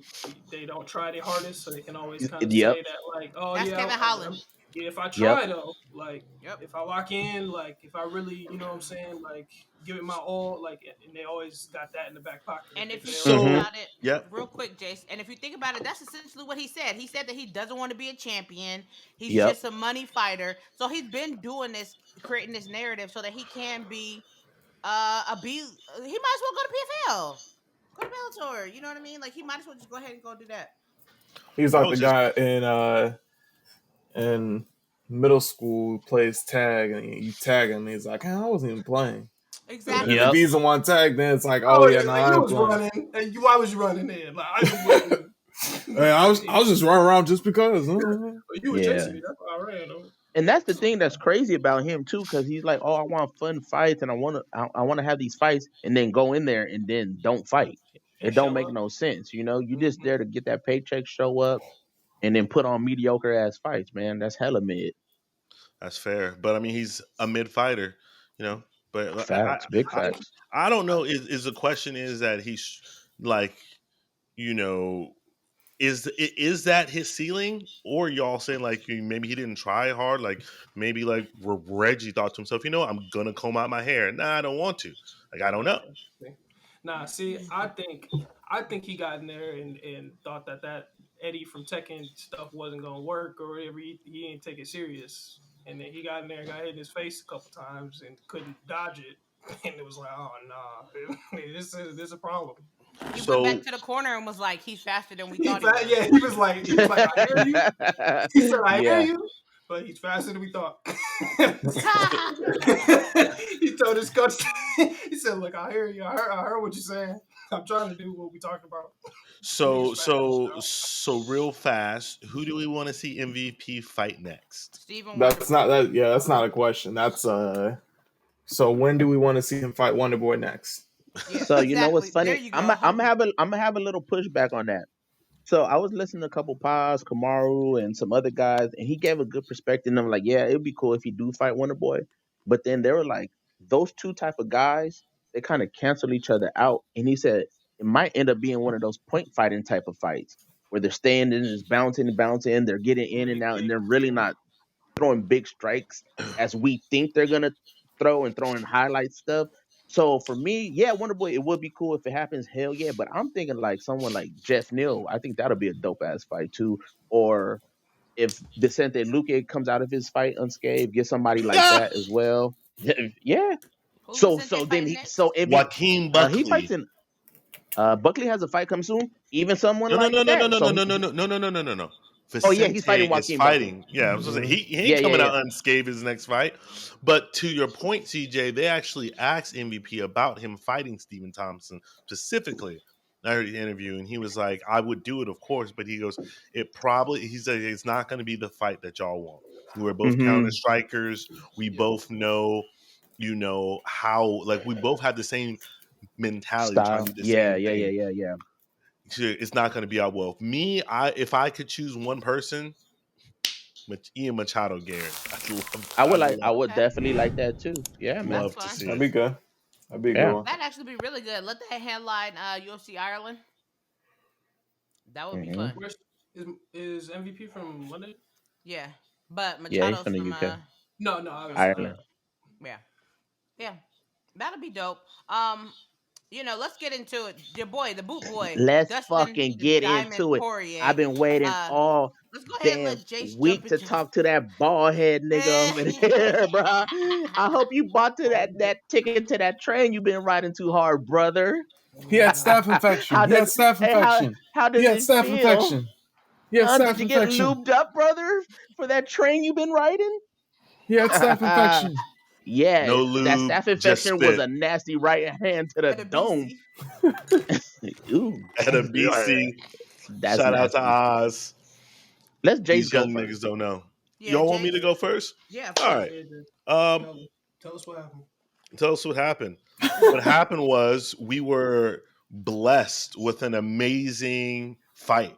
Speaker 2: they don't try their hardest, so they can always kind of
Speaker 1: yep,
Speaker 2: say that like, oh
Speaker 3: That's
Speaker 2: yeah,
Speaker 3: Kevin Holland.
Speaker 2: yeah, if I
Speaker 1: yep.
Speaker 2: try though, like
Speaker 3: Yep.
Speaker 2: if I lock in, like if I really, you know what I'm saying, like give it my all, like, and they always got that in the back pocket.
Speaker 3: And if you
Speaker 2: They
Speaker 3: think
Speaker 2: always-
Speaker 5: So
Speaker 3: about it,
Speaker 5: yeah.
Speaker 3: real quick, Jace, and if you think about it, that's essentially what he said. He said that he doesn't want to be a champion. He's
Speaker 1: Yep.
Speaker 3: just a money fighter. So he's been doing this, creating this narrative so that he can be a B. He might as well go to PFL, go to Bellator. You know what I mean? Like he might as well just go ahead and go do that.
Speaker 4: He's
Speaker 5: I
Speaker 4: like the
Speaker 5: was just
Speaker 4: guy in middle school who plays tag, and you tag him, and he's like, I wasn't even playing.
Speaker 3: Exactly.
Speaker 4: And
Speaker 1: Yep.
Speaker 4: if he's the one tag, then it's like,
Speaker 2: oh
Speaker 4: oh yeah,
Speaker 2: yeah,
Speaker 4: no,
Speaker 2: like you
Speaker 4: I'm
Speaker 2: was
Speaker 4: playing.
Speaker 2: running, and why was you running in? Like
Speaker 4: Hey, I was just running around just because.
Speaker 2: you were
Speaker 1: Yeah.
Speaker 2: chasing me. That's why I ran.
Speaker 1: And that's the thing that's crazy about him too, because he's like, oh, I want fun fights and I want to have these fights, and then go in there and then don't fight.
Speaker 2: And
Speaker 1: It don't
Speaker 2: show
Speaker 1: make
Speaker 2: up.
Speaker 1: no sense, you know. You just there to get that paycheck, show up, and then put on mediocre ass fights, man. That's hella mid.
Speaker 5: That's fair, but I mean, he's a mid fighter, you know. But
Speaker 1: Facts, big
Speaker 5: I,
Speaker 1: facts.
Speaker 5: I don't know. Is the question is that he's like, you know, is that his ceiling, or y'all saying like maybe he didn't try hard, like maybe like Reggie thought to himself, you know, I'm gonna comb out my hair. Nah, I don't want to. Like I don't know.
Speaker 2: Nah, see, I think he got in there and thought that Eddie from Tekken stuff wasn't gonna work or whatever. He didn't take it serious, and then he got in there and got hit in his face a couple times and couldn't dodge it, and it was like, oh nah, this is a problem.
Speaker 3: He
Speaker 5: So
Speaker 3: went back to the corner and was like, "He's faster than we
Speaker 2: He
Speaker 3: thought he
Speaker 2: fa-
Speaker 3: was."
Speaker 2: yeah, he was like, I hear you. He said, I hear
Speaker 1: Yeah.
Speaker 2: you, but he's faster than we thought. He told his coach, he said, look, I hear you. I heard what you're saying. I'm trying to do what we talked about.
Speaker 5: so real fast, who do we want to see MVP fight next?
Speaker 3: Stephen
Speaker 4: That's
Speaker 3: Wonderboy.
Speaker 4: not that. Yeah, that's not a question. That's So when do we want to see him fight Wonderboy next?
Speaker 3: Yeah,
Speaker 1: So you know what's
Speaker 3: exactly. There
Speaker 1: funny?
Speaker 3: you go.
Speaker 1: I'm gonna have a little pushback on that. So I was listening to a couple pods, Kamaru and some other guys, and he gave a good perspective. And I'm like, yeah, it'd be cool if he do fight Wonder Boy. But then they were like, those two type of guys, they kind of cancel each other out. And he said it might end up being one of those point fighting type of fights where they're staying and just bouncing and bouncing, they're getting in and out, and they're really not throwing big strikes as we think they're gonna throw and throwing highlight stuff. So for me, yeah, Wonder Boy, it would be cool if it happens. Hell yeah, but I'm thinking like someone like Jeff Neal. I think that'll be a dope ass fight too. Or if Vicente Luque comes out of his fight unscathed, get somebody like that as well. Yeah.
Speaker 3: Who's
Speaker 1: So
Speaker 3: Vicente
Speaker 1: then
Speaker 3: fighting next?
Speaker 1: so it be
Speaker 5: Joaquin
Speaker 1: he fights
Speaker 5: Buckley.
Speaker 1: in Buckley has a fight come soon. Even someone
Speaker 5: No, no,
Speaker 1: like
Speaker 5: no, no, no,
Speaker 1: that.
Speaker 5: no,
Speaker 1: So
Speaker 5: no, no, no, no, no, no, no, no, no.
Speaker 1: oh yeah, he's
Speaker 5: Vicente
Speaker 1: fighting
Speaker 5: is
Speaker 1: Joaquin Buckley.
Speaker 5: fighting. Yeah, I was gonna say he ain't
Speaker 1: Yeah,
Speaker 5: coming
Speaker 1: yeah,
Speaker 5: out unscathed his next fight. But to your point, CJ, they actually asked MVP about him fighting Stephen Thompson specifically. I heard the interview, and he was like, "I would do it, of course," but he goes, he said it's not going to be the fight that y'all want. We're both counter strikers. We both know, you know how, like we both have the same mentality, trying
Speaker 1: Style.
Speaker 5: to do the
Speaker 1: Yeah,
Speaker 5: same
Speaker 1: yeah, yeah,
Speaker 5: thing.
Speaker 1: yeah, yeah.
Speaker 5: It's not going to be our well. Me, if I could choose one person, Ian Machado Garrett.
Speaker 1: I would
Speaker 3: Okay.
Speaker 1: definitely like that too. Yeah, man.
Speaker 5: Love
Speaker 3: That's
Speaker 5: to
Speaker 3: fine.
Speaker 5: see
Speaker 4: That'd
Speaker 5: it.
Speaker 4: be good. That'd be a
Speaker 1: Yeah.
Speaker 4: good one.
Speaker 3: That'd actually be really good. Let that headline UFC Ireland. That would be fun.
Speaker 2: Where's is MVP from London?
Speaker 3: Yeah, but
Speaker 1: Yeah, he's
Speaker 3: Machado's
Speaker 1: from the
Speaker 3: from
Speaker 1: UK.
Speaker 2: No, I was.
Speaker 1: Ireland.
Speaker 3: Yeah, that'll be dope. Let's get into it. Your boy, the boot boy,
Speaker 1: Let's
Speaker 3: Dustin
Speaker 1: fucking
Speaker 3: the
Speaker 1: get
Speaker 3: Diamond
Speaker 1: into it.
Speaker 3: Poirier.
Speaker 1: I've been waiting all
Speaker 3: Let's go ahead and
Speaker 1: damn
Speaker 3: let Jace jump
Speaker 1: week to
Speaker 3: into
Speaker 1: talk to that bald head nigga over there, bro. I hope you bought to that ticket to that train you've been riding too hard, brother.
Speaker 4: He had staph infection.
Speaker 1: How
Speaker 4: He had
Speaker 1: does
Speaker 4: staph infection.
Speaker 1: how
Speaker 4: He
Speaker 1: does
Speaker 4: had
Speaker 1: it
Speaker 4: staph
Speaker 1: feel?
Speaker 4: infection. He had
Speaker 1: Did
Speaker 4: staph
Speaker 1: you get
Speaker 4: infection.
Speaker 1: lubed up, brother, for that train you've been riding?
Speaker 4: He had staph infection.
Speaker 1: Yeah,
Speaker 5: No
Speaker 1: that
Speaker 5: lube,
Speaker 1: staph
Speaker 5: just
Speaker 1: infection was
Speaker 5: spit.
Speaker 1: a nasty right hand to the
Speaker 3: at a
Speaker 1: dome.
Speaker 3: BC.
Speaker 1: Ooh,
Speaker 5: At a BC.
Speaker 1: that's
Speaker 5: Shout out to
Speaker 1: nasty.
Speaker 5: Oz.
Speaker 1: Let's Jace
Speaker 5: These
Speaker 1: go
Speaker 5: young
Speaker 1: first.
Speaker 5: niggas don't know.
Speaker 3: Yeah,
Speaker 5: Y'all want me
Speaker 3: Jace.
Speaker 5: to go first?
Speaker 3: Yeah,
Speaker 5: All right.
Speaker 2: Tell us what happened.
Speaker 5: Tell us what happened. What happened was we were blessed with an amazing fight.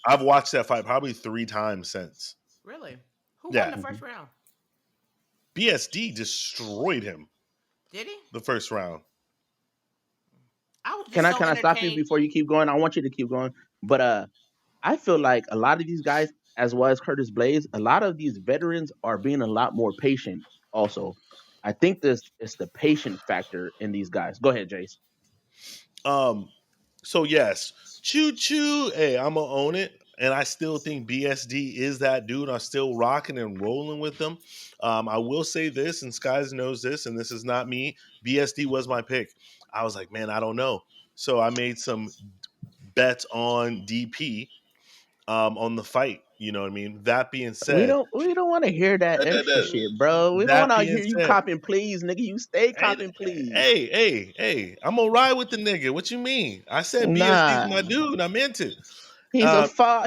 Speaker 5: I've watched that fight probably 3 times since.
Speaker 3: Really? Who
Speaker 5: Yeah.
Speaker 3: won the first round?
Speaker 5: BSD destroyed him
Speaker 3: Did he?
Speaker 5: the first round.
Speaker 3: I was just
Speaker 1: Can
Speaker 3: so
Speaker 1: I stop you
Speaker 3: entertained.
Speaker 1: before you keep going? I want you to keep going. But I feel like a lot of these guys, as well as Curtis Blaze, a lot of these veterans are being a lot more patient also. I think this is the patient factor in these guys. Go ahead, Jace.
Speaker 5: So yes, choo choo. Hey, I'm gonna own it, and I still think BSD is that dude. I'm still rocking and rolling with them. I will say this, and Skies knows this, and this is not me. BSD was my pick. I was like, man, I don't know. So I made some bets on DP on the fight. You know what I mean? That being
Speaker 1: We
Speaker 5: said,
Speaker 1: don't want to hear that extra shit, bro. We don't
Speaker 5: that
Speaker 1: want to
Speaker 5: being
Speaker 1: hear you
Speaker 5: said,
Speaker 1: copping please, nigga. You stay copping please.
Speaker 5: hey, I'm gonna ride with the nigga. What you mean? I said BSD's
Speaker 1: Nah.
Speaker 5: my dude. I meant it.
Speaker 1: He's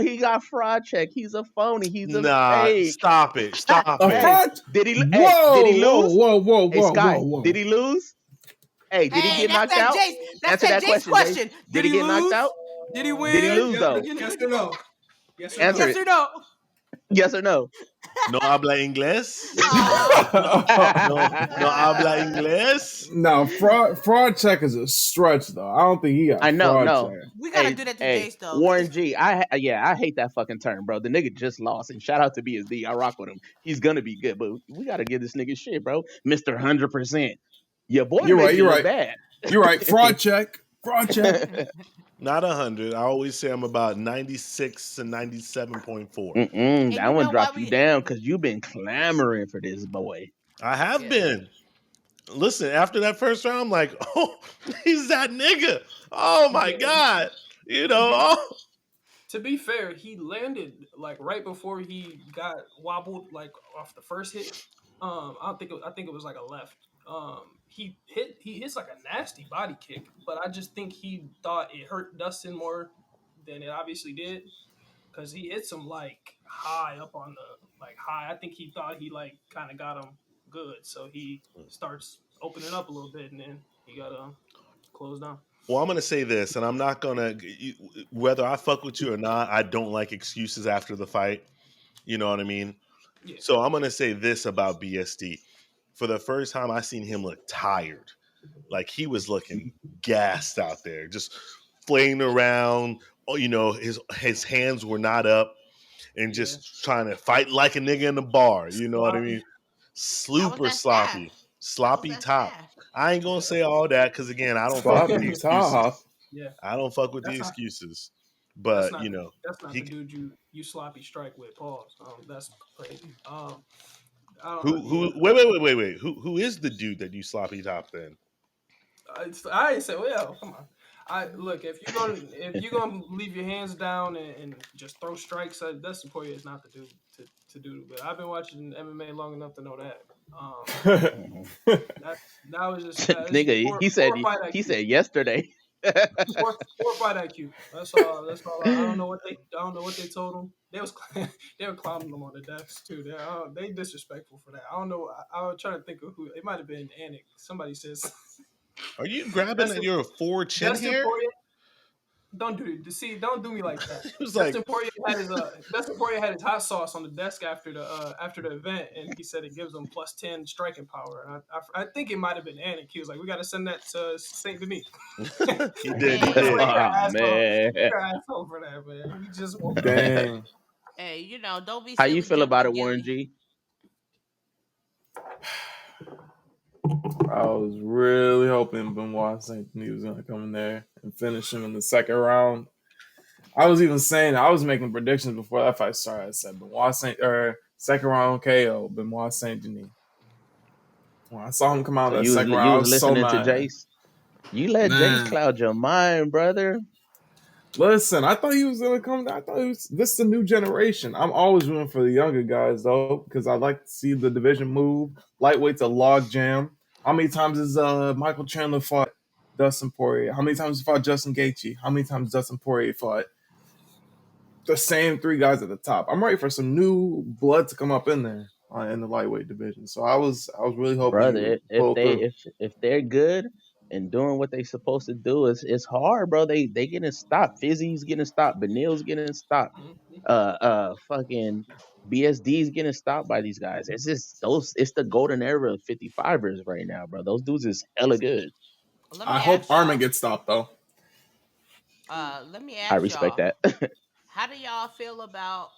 Speaker 1: he got fraud check. He's a phony. He's a
Speaker 5: Nah,
Speaker 1: fake.
Speaker 5: stop it. Stop
Speaker 4: A
Speaker 5: it.
Speaker 4: fraud?
Speaker 1: Did he
Speaker 4: Whoa,
Speaker 1: did he lose?
Speaker 4: Whoa,
Speaker 1: Hey Sky,
Speaker 4: whoa.
Speaker 1: did he lose? Hey, did he
Speaker 3: Hey,
Speaker 1: get
Speaker 3: that's
Speaker 1: knocked
Speaker 3: that
Speaker 1: out?
Speaker 3: Jace. That's
Speaker 1: Answer
Speaker 3: that
Speaker 1: that
Speaker 3: Jace
Speaker 1: question.
Speaker 3: question.
Speaker 1: Did he get knocked out?
Speaker 2: Did he win?
Speaker 1: Did he lose though?
Speaker 2: Yes or no? Yes or
Speaker 1: Answer
Speaker 2: no?
Speaker 3: Yes
Speaker 1: it.
Speaker 3: or no?
Speaker 1: Yes or no?
Speaker 5: No habla inglés.
Speaker 3: Aw.
Speaker 5: No habla inglés.
Speaker 4: No, fraud check is a stretch though. I don't think he got
Speaker 1: I know,
Speaker 4: fraud
Speaker 1: no.
Speaker 4: check.
Speaker 3: We gotta do that to Jace though.
Speaker 1: Warren G. I hate that fucking term, bro. The nigga just lost, and shout out to BSD. I rock with him. He's gonna be good, but we gotta give this nigga shit, bro. Mr. 100%. Your boy
Speaker 4: You're
Speaker 1: made
Speaker 4: right,
Speaker 1: you
Speaker 4: you're
Speaker 1: look
Speaker 4: right.
Speaker 1: bad.
Speaker 4: You're right. Fraud check. Fraud check.
Speaker 5: Not 100. I always say I'm about 96 and 97.4.
Speaker 3: And
Speaker 1: That
Speaker 3: you
Speaker 1: one
Speaker 3: know
Speaker 1: dropped
Speaker 3: why
Speaker 1: you
Speaker 3: we?
Speaker 1: down because you've been clamoring for this boy.
Speaker 5: I have
Speaker 3: Yeah.
Speaker 5: been. Listen, after that first round, I'm like, oh, he's that nigga. Oh my God.
Speaker 2: To be fair, he landed like right before he got wobbled like off the first hit. I think it was like a left. He hits like a nasty body kick, but I just think he thought it hurt Dustin more than it obviously did, because he hits him like high up on the high. I think he thought he like kind of got him good, so he starts opening up a little bit, and then he got closed down.
Speaker 5: Well, I'm going to say this, and I'm not going to, whether I fuck with you or not, I don't like excuses after the fight. You know what I mean?
Speaker 2: Yeah.
Speaker 5: So I'm going to say this about BSD. For the first time, I seen him look tired. Like he was looking gassed out there, just flaying around. Oh, his hands were not up and just trying to fight like a nigga in the bar. You know what I mean? Super sloppy. Sloppy top. I ain't gonna say all that because again, I don't fuck with the excuses.
Speaker 2: Yeah,
Speaker 5: I don't fuck with the excuses. But
Speaker 2: that's not the dude you sloppy strike with. Pause. That's crazy.
Speaker 5: Wait. Who is the dude that you sloppy top then?
Speaker 2: I ain't say, well, come on. Look, if you're gonna leave your hands down and just throw strikes, Dustin Poirier is not the dude to do. But I've been watching MMA long enough to know that. That was just
Speaker 1: nigga. He said yesterday.
Speaker 2: Poor fight IQ. That's all. I don't know what they told him. They were clowning them on the desk too. They disrespectful for that. I don't know. I was trying to think of who. It might have been Anik. Somebody says.
Speaker 5: Are you grabbing at your four chin hair?
Speaker 2: Don't do me like that.
Speaker 5: It was
Speaker 2: Dustin Poirier had his hot sauce on the desk after the event, and he said it gives him +10 striking power. And I think it might have been Anik. He was like, "We got to send that to Saint Denis."
Speaker 5: He did.
Speaker 2: You're
Speaker 1: man.
Speaker 2: You're an asshole for that, man. He just won't.
Speaker 4: Dang.
Speaker 3: Hey, don't be.
Speaker 1: How you feel about it, Warren G?
Speaker 4: I was really hoping Benoit Saint Denis was going to come in there and finish him in the second round. I was even saying I was making predictions before that fight started. I said second round KO Benoit Saint Denis. When I saw him come out
Speaker 1: So
Speaker 4: that
Speaker 1: you was
Speaker 4: second round, I was so
Speaker 1: listening to
Speaker 4: mad.
Speaker 1: Jace. You let Jace
Speaker 4: Man.
Speaker 1: cloud your mind, brother.
Speaker 4: Listen, I thought he was gonna come. I thought this is a new generation. I'm always rooting for the younger guys though, because I like to see the division move. Lightweight's a log jam. How many times has Michael Chandler fought Dustin Poirier? How many times he fought Justin Gaethje? How many times Dustin Poirier fought the same three guys at the top? I'm ready for some new blood to come up in there in the lightweight division. So I was really hoping he
Speaker 1: Brother,
Speaker 4: would pull through.
Speaker 1: if they're good and doing what they supposed to do, it's hard, bro. They getting stopped. Fizzy's getting stopped. Benil's getting stopped. Fucking BSD's getting stopped by these guys. It's just it's the golden era of 55ers right now, bro. Those dudes is hella good.
Speaker 4: I hope Armin gets stopped though.
Speaker 3: Let me ask
Speaker 1: I respect
Speaker 3: y'all,
Speaker 1: that.
Speaker 3: how do y'all feel about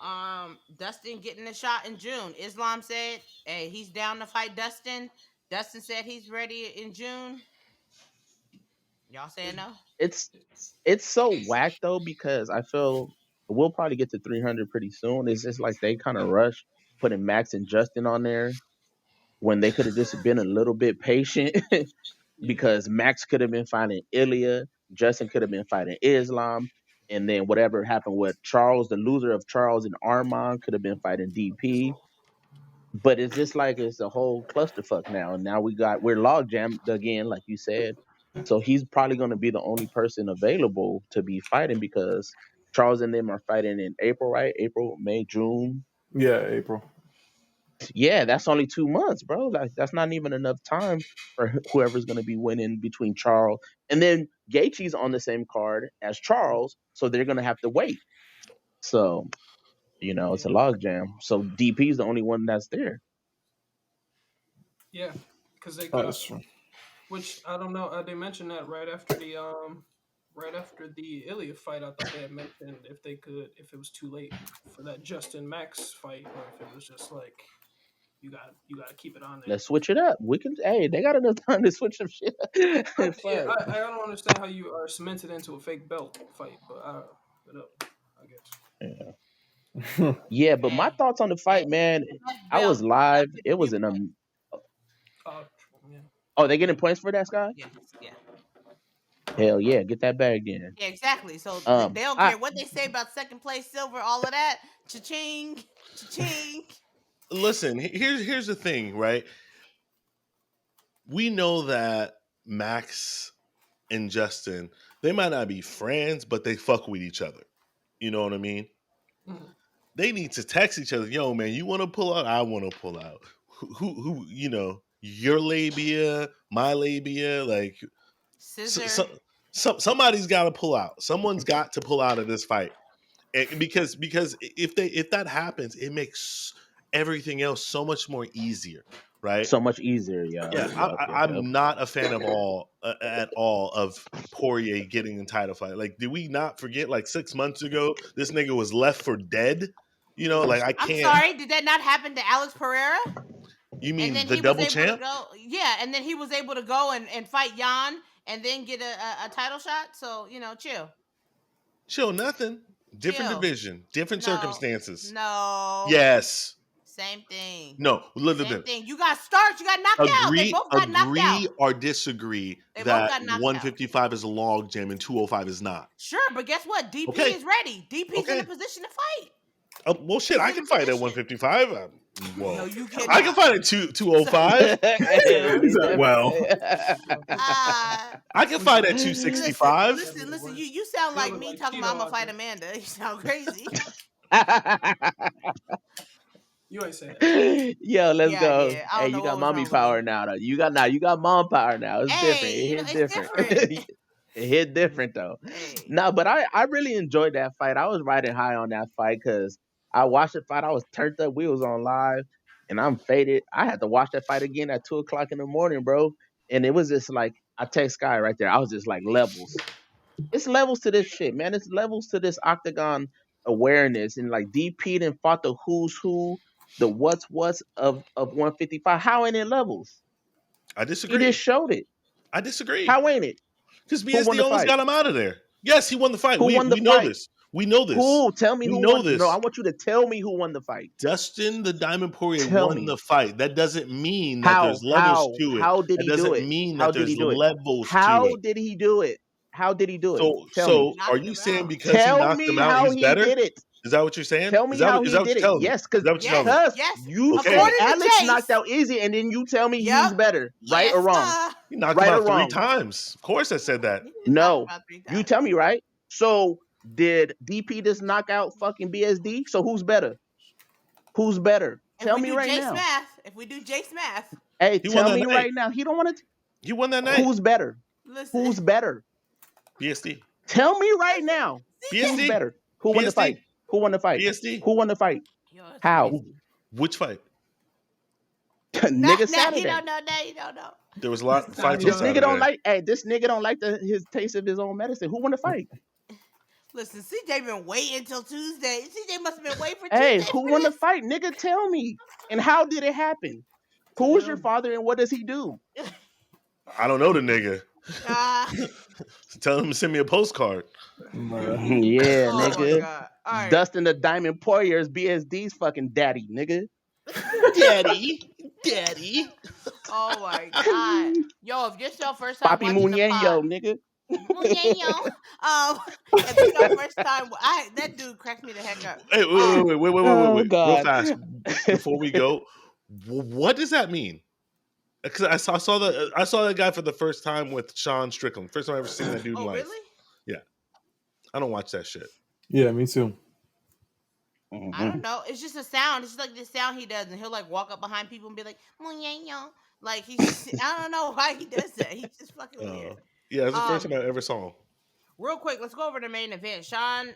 Speaker 3: Dustin getting a shot in June? Islam said, hey, he's down to fight Dustin. Dustin said he's ready in June. Y'all saying no?
Speaker 1: It's so whack though, because I feel we'll probably get to 300 pretty soon. It's just like they kind of rush putting Max and Justin on there when they could have just been a little bit patient. Because Max could have been fighting Ilia, Justin could have been fighting Islam, and then whatever happened with Charles, the loser of Charles and Armand, could have been fighting DP. But it's just like it's a whole clusterfuck now. And now we're log jammed again, like you said. So he's probably going to be the only person available to be fighting, because Charles and them are fighting in April, right? April, May, June.
Speaker 4: Yeah, April.
Speaker 1: Yeah, that's only 2 months, bro. Like that's not even enough time for whoever's going to be winning between Charles and then Gaethje's on the same card as Charles, so they're going to have to wait. So, it's a logjam. So DP's the only one that's there.
Speaker 2: Yeah, because they
Speaker 4: That's true.
Speaker 2: which I don't know. They mentioned that right after the Ilia fight. I thought they had mentioned if it was too late for that Justin Max fight, or if it was just like you got to keep it on there.
Speaker 1: Let's switch it up. They got enough time to switch some shit.
Speaker 2: Yeah, I don't understand how you are cemented into a fake belt fight, but I guess.
Speaker 1: Yeah, but my thoughts on the fight, man. I was live. It was an
Speaker 2: Yeah.
Speaker 1: Oh, they getting points for that, Scott?
Speaker 3: Yeah.
Speaker 1: Hell yeah, get that bag then.
Speaker 3: Yeah, exactly. So they don't care what they say about second place, silver, all of that. Cha-ching, cha-ching.
Speaker 5: Listen, here's the thing, right? We know that Max and Justin, they might not be friends, but they fuck with each other. You know what I mean?
Speaker 2: Mm-hmm.
Speaker 5: They need to text each other. Yo, man, you want to pull out? I want to pull out. Who? Your labia, my labia, like
Speaker 3: Scissor.
Speaker 5: somebody's got to pull out. Someone's got to pull out of this fight, because if that happens, it makes everything else so much more easier, right?
Speaker 1: So much easier, yeah.
Speaker 5: I'm not a fan at all of Poirier getting in title fight. Like, did we not forget? Like 6 months ago, this nigga was left for dead. Like I can't.
Speaker 3: I'm sorry, did that not happen to Alex Pereira?
Speaker 5: You mean the double champ?
Speaker 3: Yeah, and then he was able to go and fight Jan and then get a title shot. So, chill.
Speaker 5: Chill, nothing. Different division, different circumstances.
Speaker 3: No.
Speaker 5: Yes.
Speaker 3: Same thing.
Speaker 5: No,
Speaker 3: same thing. You got starched. You got knocked out. They both got knocked out.
Speaker 5: Agree or disagree that 155 is a log jam and 205 is not.
Speaker 3: Sure, but guess what? DP is ready. DP's in a position to fight.
Speaker 5: Well, shit, I can fight at 155.
Speaker 3: No, you can't.
Speaker 5: I can fight at 205.
Speaker 4: Well,
Speaker 5: I can fight at 265.
Speaker 3: Listen. You sound like me talking about I'm gonna fight Amanda. You sound crazy.
Speaker 2: You ain't saying that.
Speaker 1: Yo, let's go.
Speaker 3: Yeah,
Speaker 1: hey, you got mommy power now, though. You got mom power now. It's different. It hit different. It hit different though. No, but I really enjoyed that fight. I was riding high on that fight because I watched the fight. I was turned up. We was on live, and I'm faded. I had to watch that fight again at 2:00 in the morning, bro. And it was just like I text Sky right there. I was just like levels. It's levels to this shit, man. It's levels to this octagon awareness, and like DP and fought the who's who the what's of 155. How ain't it levels?
Speaker 5: I
Speaker 1: He
Speaker 5: disagree.
Speaker 1: just showed it.
Speaker 5: I disagree.
Speaker 1: How ain't it?
Speaker 5: Because
Speaker 1: Who won
Speaker 5: BSD
Speaker 1: the
Speaker 5: almost
Speaker 1: fight?
Speaker 5: got him out of there. Yes, he won the fight.
Speaker 1: Who
Speaker 5: We
Speaker 1: won the
Speaker 5: know
Speaker 1: fight?
Speaker 5: this. We know this.
Speaker 1: Who? Tell me
Speaker 5: We
Speaker 1: who
Speaker 5: know
Speaker 1: won.
Speaker 5: this.
Speaker 1: No, I want you to tell me who won the fight.
Speaker 5: Dustin the Diamond Poirier
Speaker 1: Tell
Speaker 5: won
Speaker 1: me.
Speaker 5: the fight. That doesn't mean that there's levels to it.
Speaker 1: How did
Speaker 5: That
Speaker 1: he do
Speaker 5: doesn't
Speaker 1: it?
Speaker 5: mean
Speaker 1: How
Speaker 5: that
Speaker 1: did
Speaker 5: there's
Speaker 1: he do it?
Speaker 5: levels to
Speaker 1: How
Speaker 5: it.
Speaker 1: did he do it? How did he do it?
Speaker 5: So,
Speaker 1: Tell me.
Speaker 5: so are
Speaker 3: Knocked
Speaker 5: you
Speaker 3: him
Speaker 5: saying
Speaker 3: out.
Speaker 5: because he
Speaker 1: Tell
Speaker 5: knocked
Speaker 1: me
Speaker 5: him out,
Speaker 1: how
Speaker 5: he's
Speaker 1: he
Speaker 5: better?
Speaker 1: did it.
Speaker 5: Is that what you're saying?
Speaker 1: Tell me how he
Speaker 5: what
Speaker 1: did
Speaker 5: you're
Speaker 1: it.
Speaker 5: telling me?
Speaker 1: Yes,
Speaker 5: Is
Speaker 1: because
Speaker 5: that what you're telling me?
Speaker 3: Yes.
Speaker 1: you
Speaker 5: Okay.
Speaker 1: say
Speaker 3: According to
Speaker 1: Alex
Speaker 3: Jace.
Speaker 1: knocked out Izzy, and then you tell me
Speaker 3: Yep.
Speaker 1: he's better, right
Speaker 3: Yes,
Speaker 1: or wrong?
Speaker 3: sir.
Speaker 5: He knocked
Speaker 1: Right
Speaker 5: him
Speaker 1: or
Speaker 5: out 3
Speaker 1: wrong?
Speaker 5: times. Of course I said that.
Speaker 3: He did knock
Speaker 1: No,
Speaker 3: him out 3
Speaker 1: you
Speaker 3: times.
Speaker 1: tell me, right? So did DP just knock out fucking BSD? So who's better? Who's better?
Speaker 3: If
Speaker 1: Tell
Speaker 3: we
Speaker 1: me
Speaker 3: do
Speaker 1: right
Speaker 3: Jace
Speaker 1: now.
Speaker 3: math, if we do Jace math,
Speaker 1: Hey,
Speaker 5: He won
Speaker 1: tell
Speaker 5: that
Speaker 1: me
Speaker 5: night.
Speaker 1: right now. He don't want to.
Speaker 5: He won that night.
Speaker 1: Who's better?
Speaker 3: listen.
Speaker 1: Who's better?
Speaker 5: BSD.
Speaker 1: Tell me right now. Who's
Speaker 5: BSD.
Speaker 1: better? Who won the
Speaker 5: BSD.
Speaker 1: fight? Who won the fight?
Speaker 5: BSD.
Speaker 1: Who won the fight?
Speaker 3: Yo, that's
Speaker 1: How?
Speaker 3: crazy.
Speaker 5: Which fight?
Speaker 1: Nigga
Speaker 3: Now you
Speaker 1: Saturday.
Speaker 3: don't know. Now you don't know.
Speaker 5: There was a lot of fights on
Speaker 1: This nigga don't
Speaker 5: Saturday.
Speaker 1: like. Hey, this nigga don't like his taste of his own medicine. Who won the fight?
Speaker 3: Listen, CJ been waiting until Tuesday. CJ must have been waiting for
Speaker 1: Hey,
Speaker 3: Tuesday.
Speaker 1: who
Speaker 3: for
Speaker 1: won the
Speaker 3: this.
Speaker 1: fight? Nigga, tell me. And how did it happen? Who is your father and what does he do?
Speaker 5: I don't know the nigga.
Speaker 3: Uh,
Speaker 5: Tell him to send me a postcard.
Speaker 1: Yeah,
Speaker 3: oh my
Speaker 1: nigga.
Speaker 3: god. All right.
Speaker 1: Dustin the Diamond Poirier is BSD's fucking daddy, nigga.
Speaker 5: Daddy.
Speaker 3: Oh my god. Yo, if this your first time
Speaker 1: Papi
Speaker 3: watching the pod,
Speaker 1: Muñeño, nigga.
Speaker 3: Muñeño. If this your first time, that dude cracked me the heck up.
Speaker 5: Hey, wait.
Speaker 1: Oh,
Speaker 5: Real
Speaker 1: God.
Speaker 5: fast before we go. What does that mean? Because I saw that guy for the first time with Sean Strickland. First time I ever seen that dude in
Speaker 3: Oh
Speaker 5: life.
Speaker 3: really?
Speaker 5: I don't watch that shit.
Speaker 4: Yeah, me too.
Speaker 3: I don't know. It's just a sound. It's just like this sound he does, and he'll like walk up behind people and be like, Muñeño. Like he's I don't know why he does that. He's just fucking weird.
Speaker 5: Yeah, it's the first time I ever saw him.
Speaker 3: Real quick, let's go over the main event. Sean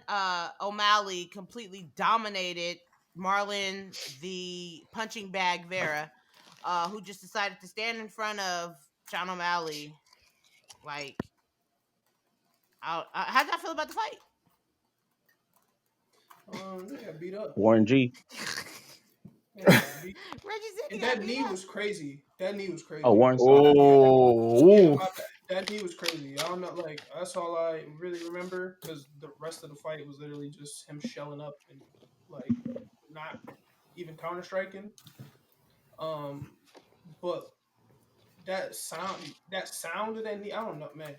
Speaker 3: O'Malley completely dominated Marlon the punching bag Vera, who just decided to stand in front of Sean O'Malley. Like, how did I feel about the fight?
Speaker 2: They got beat up.
Speaker 1: Warren G.
Speaker 2: They got beat.
Speaker 3: Reggie said he
Speaker 2: And
Speaker 3: got
Speaker 2: that
Speaker 3: beat
Speaker 2: knee
Speaker 3: up.
Speaker 2: was crazy. That knee was crazy.
Speaker 1: Oh, Warren.
Speaker 2: Yeah,
Speaker 4: Oh,
Speaker 2: my bad. That knee was crazy. I don't know. Like that's all I really remember because the rest of the fight was literally just him shelling up and like not even counter striking. But that sound of that knee, I don't know, man.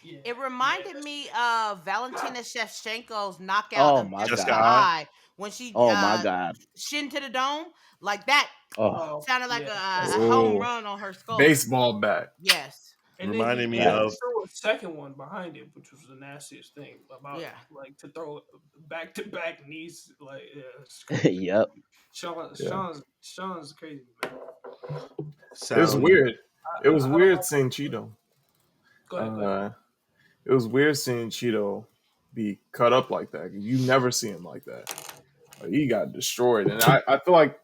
Speaker 2: Yeah.
Speaker 3: It reminded me of Valentina Shevchenko's knockout
Speaker 1: Oh,
Speaker 3: of
Speaker 1: my
Speaker 3: Jessica
Speaker 5: God.
Speaker 3: Eye when she
Speaker 1: Oh, my God.
Speaker 3: shin to the dome. Like that
Speaker 1: Oh,
Speaker 3: sounded like
Speaker 2: yeah.
Speaker 3: a home run on her skull.
Speaker 4: baseball bat.
Speaker 3: Yes.
Speaker 2: And
Speaker 5: Reminded
Speaker 2: then
Speaker 5: me
Speaker 2: he
Speaker 5: of-
Speaker 2: threw a second one behind it, which was the nastiest thing about like to throw back to back knees. Like it's crazy.
Speaker 1: yep.
Speaker 2: Sean's crazy, man.
Speaker 4: It was weird. It was weird seeing Cheeto.
Speaker 2: Go ahead.
Speaker 4: It was weird seeing Cheeto be cut up like that. You never see him like that. Like, he got destroyed, and I feel like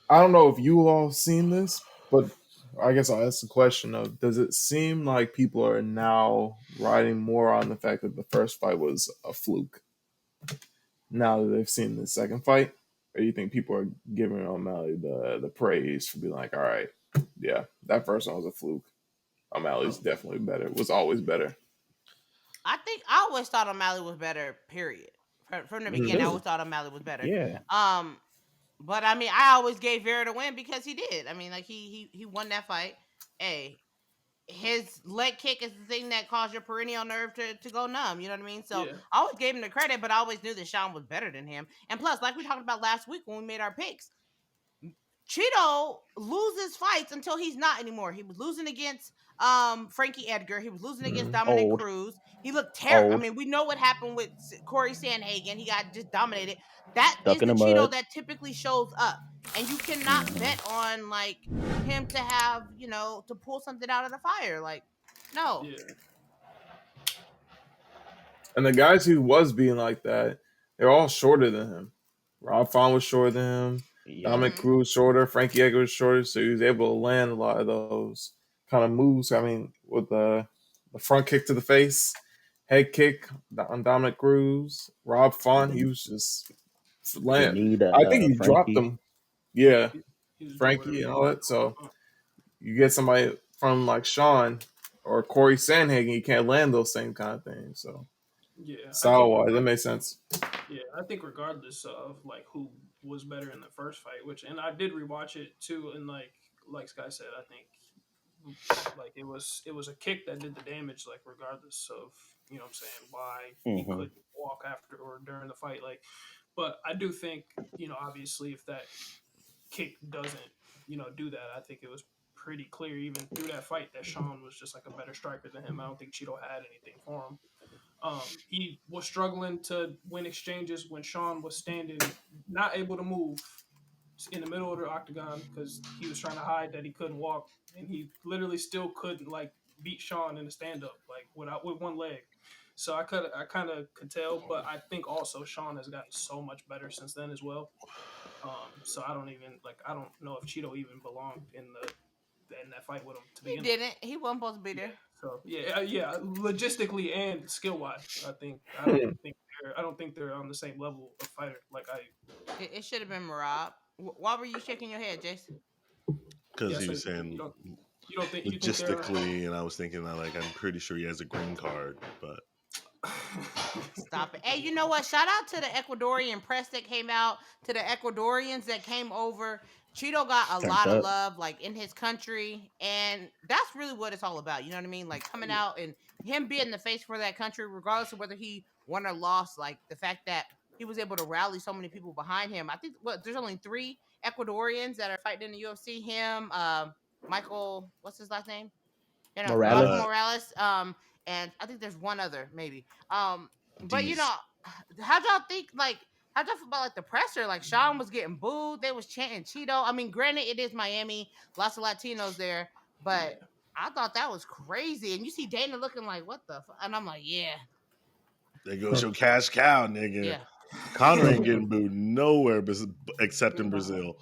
Speaker 4: I don't know if you all seen this, but I guess I'll ask the question of: does it seem like people are now riding more on the fact that the first fight was a fluke? Now that they've seen the second fight, or do you think people are giving O'Malley the praise for being like, all right, yeah, that first one was a fluke. O'Malley's definitely better. Was always better.
Speaker 3: I always thought O'Malley was better, period. From the beginning, I always thought O'Malley was better.
Speaker 1: Yeah.
Speaker 3: But I mean, I always gave Vera the win because he did. I mean, like he won that fight. Hey, his leg kick is the thing that caused your perennial nerve to go numb. You know what I mean? So
Speaker 2: Yeah.
Speaker 3: I always gave him the credit, but I always knew that Sean was better than him. And plus, like we talked about last week when we made our picks, Cheeto loses fights until he's not anymore. He was losing against Frankie Edgar. He was losing against Dominic
Speaker 1: Old.
Speaker 3: Cruz. He looked terrible. I
Speaker 1: Old.
Speaker 3: mean, we know what happened with Corey Sandhagen. He got just dominated. That
Speaker 1: Stuck
Speaker 3: is
Speaker 1: in
Speaker 3: the
Speaker 1: the
Speaker 3: Cheeto
Speaker 1: mud.
Speaker 3: that typically shows up. And you cannot bet on like him to have, to pull something out of the fire. Like, no.
Speaker 2: Yeah.
Speaker 4: And the guys who was being like that, they're all shorter than him. Rob Font was shorter than him.
Speaker 1: Yeah.
Speaker 4: Dominic Cruz shorter. Frankie Edgar was shorter, so he was able to land a lot of those kind of moves. I mean, with the front kick to the face, head kick on Dominic Cruz. Rob Font, he was just
Speaker 1: Janita,
Speaker 4: I think he dropped
Speaker 1: Frankie.
Speaker 4: them. Yeah,
Speaker 2: He was doing
Speaker 4: Frankie and
Speaker 2: whatever.
Speaker 4: all that. So you get somebody from like Sean or Corey Sandhagen, you can't land those same kind of things. So
Speaker 2: Yeah,
Speaker 4: style wise, that makes sense.
Speaker 2: Yeah, I think regardless of like who was better in the first fight, and I did rewatch it too, and like Sky said, I think like it was a kick that did the damage, like regardless of what I'm saying, why he couldn't walk after or during the fight, like. But I do think obviously if that kick doesn't do that, I think it was pretty clear even through that fight that Sean was just like a better striker than him. I don't think Cheeto had anything for him. He was struggling to win exchanges when Sean was standing, not able to move in the middle of the octagon because he was trying to hide that he couldn't walk, and he literally still couldn't like beat Sean in the stand up like with one leg. So I kind of could tell, but I think also Sean has gotten so much better since then as well. So I don't know if Cheeto even belonged in that fight with him to begin.
Speaker 3: He didn't. He wasn't supposed to be there.
Speaker 2: So yeah, logistically and skill wise, I don't think they're on the same level of fighter. Like
Speaker 3: it should have been Merab. Why were you shaking your head, Jace?
Speaker 5: Because he was saying
Speaker 2: you don't think
Speaker 5: logistically, and I was thinking that like I'm pretty sure he has a green card, but
Speaker 3: stop it. Hey, you know what? Shout out to the Ecuadorian press that came out, to the Ecuadorians that came over. Cheeto got a lot of love, like in his country, and that's really what it's all about. You know what I mean? Like coming out and him being the face for that country, regardless of whether he won or lost. Like the fact that he was able to rally so many people behind him. I think there's only 3 Ecuadorians that are fighting in the UFC. Him, Michael, what's his last name?
Speaker 1: Morales.
Speaker 3: Michael Morales. And I think there's one other maybe. But
Speaker 5: Denis.
Speaker 3: how'd y'all think? Like, how'd y'all feel about like the pressure? Like Sean was getting booed. They was chanting Cheeto. I mean, granted, it is Miami, lots of Latinos there, but I thought that was crazy. And you see Dana looking like, what the? And I'm like, yeah.
Speaker 5: There goes your cash cow, nigga.
Speaker 3: Yeah.
Speaker 5: Conor ain't getting booed nowhere except in Brazil.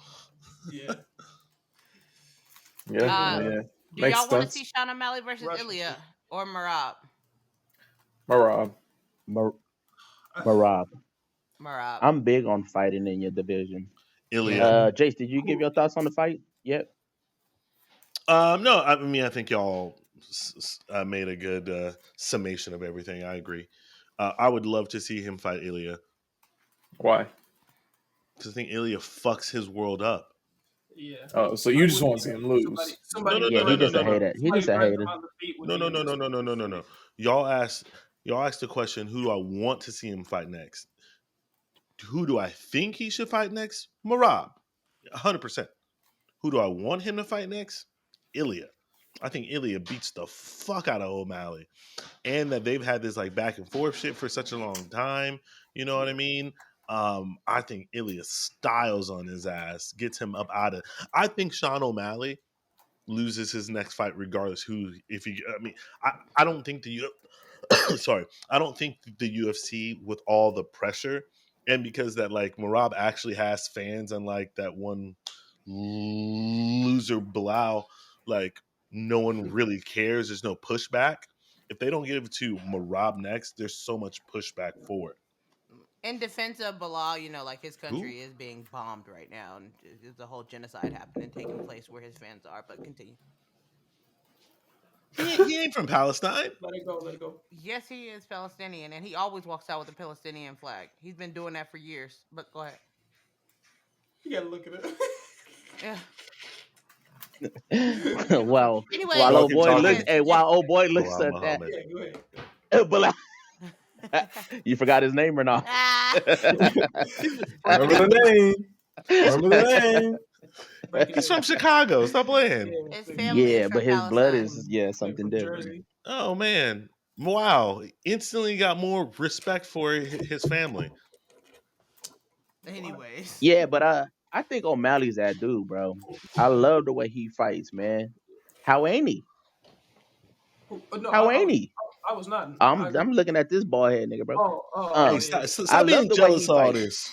Speaker 2: Yeah.
Speaker 4: Yeah.
Speaker 3: Do y'all want to see Sean O'Malley versus Ilia or Merab?
Speaker 4: Merab.
Speaker 1: I'm big on fighting in your division.
Speaker 5: Ilia.
Speaker 1: Jace, did you give your thoughts on the fight yet?
Speaker 5: No, I mean I think y'all made a good summation of everything. I agree. I would love to see him fight Ilia.
Speaker 4: Why?
Speaker 5: Because I think Ilia fucks his world up.
Speaker 2: Yeah.
Speaker 4: Oh, so you just want to see him lose?
Speaker 1: He just a hater. He just a hater.
Speaker 5: No. Y'all asked the question, who do I want to see him fight next? Who do I think he should fight next? Merab. 100%. Who do I want him to fight next? Ilia. I think Ilia beats the fuck out of O'Malley. And that they've had this like back and forth shit for such a long time. You know what I mean? I think Ilia styles on his ass, gets him up out of. I think Sean O'Malley loses his next fight regardless I don't think I don't think the UFC with all the pressure and because that like Merab actually has fans unlike that one loser Bilal, like no one really cares. There's no pushback. If they don't give it to Merab next, there's so much pushback for it.
Speaker 3: In defense of Bilal, like his country is being bombed right now, and there's a whole genocide happening, taking place where his fans are. But continue.
Speaker 5: He ain't from Palestine.
Speaker 2: Let it go.
Speaker 3: Yes, he is Palestinian, and he always walks out with a Palestinian flag. He's been doing that for years. But go ahead.
Speaker 2: You gotta look at it.
Speaker 3: Yeah.
Speaker 1: Wow.
Speaker 3: Anyway,
Speaker 1: while old boy looks at that.
Speaker 2: Yeah, go ahead.
Speaker 1: You forgot his name or not?
Speaker 4: Remember the name.
Speaker 5: He's from Chicago. Stop playing.
Speaker 1: But his blood is something different.
Speaker 2: Jersey.
Speaker 5: Oh man. Wow. Instantly got more respect for his family.
Speaker 3: Anyways.
Speaker 1: Yeah, but I think O'Malley's that dude, bro. I love the way he fights, man. How ain't he? How ain't he?
Speaker 2: I was not.
Speaker 1: I'm looking at this bald head nigga, bro.
Speaker 5: Stop being jealous of all this.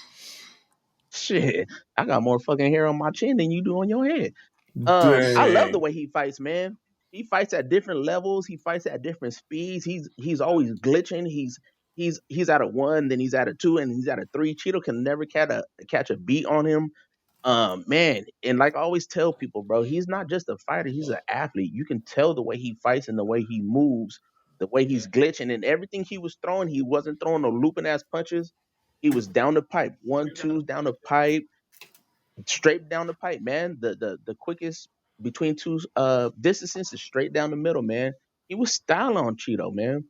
Speaker 1: Shit, I got more fucking hair on my chin than you do on your head. I love the way he fights, man. He fights at different levels. He fights at different speeds. He's always glitching. he's at a 1, then he's at a 2, and he's at a 3. Cheeto can never catch a beat on him. Man, and like I always tell people, bro, he's not just a fighter, he's an athlete. You can tell the way he fights and the way he moves, the way he's glitching, and everything he was throwing, he wasn't throwing no looping ass punches. He was down the pipe, 1-2s down the pipe, straight down the pipe, man. The quickest between two distances is straight down the middle, man. He was styling on Cheeto, man.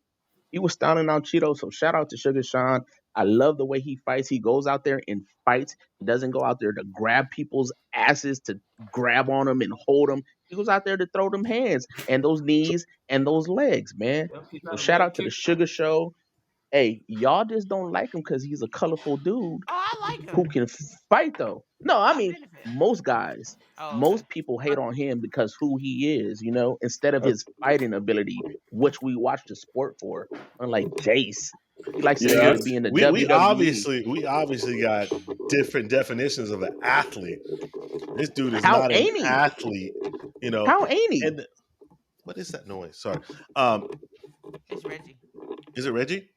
Speaker 1: He was styling on Cheeto. So shout out to Sugar Sean. I love the way he fights. He goes out there and fights. He doesn't go out there to grab people's asses, to grab on them and hold them. He goes out there to throw them hands and those knees and those legs, man.
Speaker 2: Yep, he's
Speaker 1: So
Speaker 2: not a
Speaker 1: shout
Speaker 2: leg
Speaker 1: out to the
Speaker 2: kicker.
Speaker 1: Sugar Show. Hey, y'all just don't like him because he's a colorful dude
Speaker 3: Oh, I like
Speaker 1: who
Speaker 3: him.
Speaker 1: can fight, though. No, I mean,
Speaker 3: benefit.
Speaker 1: most guys,
Speaker 3: Oh, okay.
Speaker 1: most people hate on him because who he is, instead of his fighting ability, which we watch the sport for. Unlike Jace, he likes to
Speaker 4: Yeah,
Speaker 1: either be in the
Speaker 5: we
Speaker 1: WWE.
Speaker 5: obviously got different definitions of an athlete. This dude is
Speaker 1: How
Speaker 5: not an
Speaker 1: ain't he?
Speaker 5: athlete,
Speaker 1: How ain't he?
Speaker 5: And what is that noise? Sorry.
Speaker 3: It's Reggie.
Speaker 5: Is it Reggie?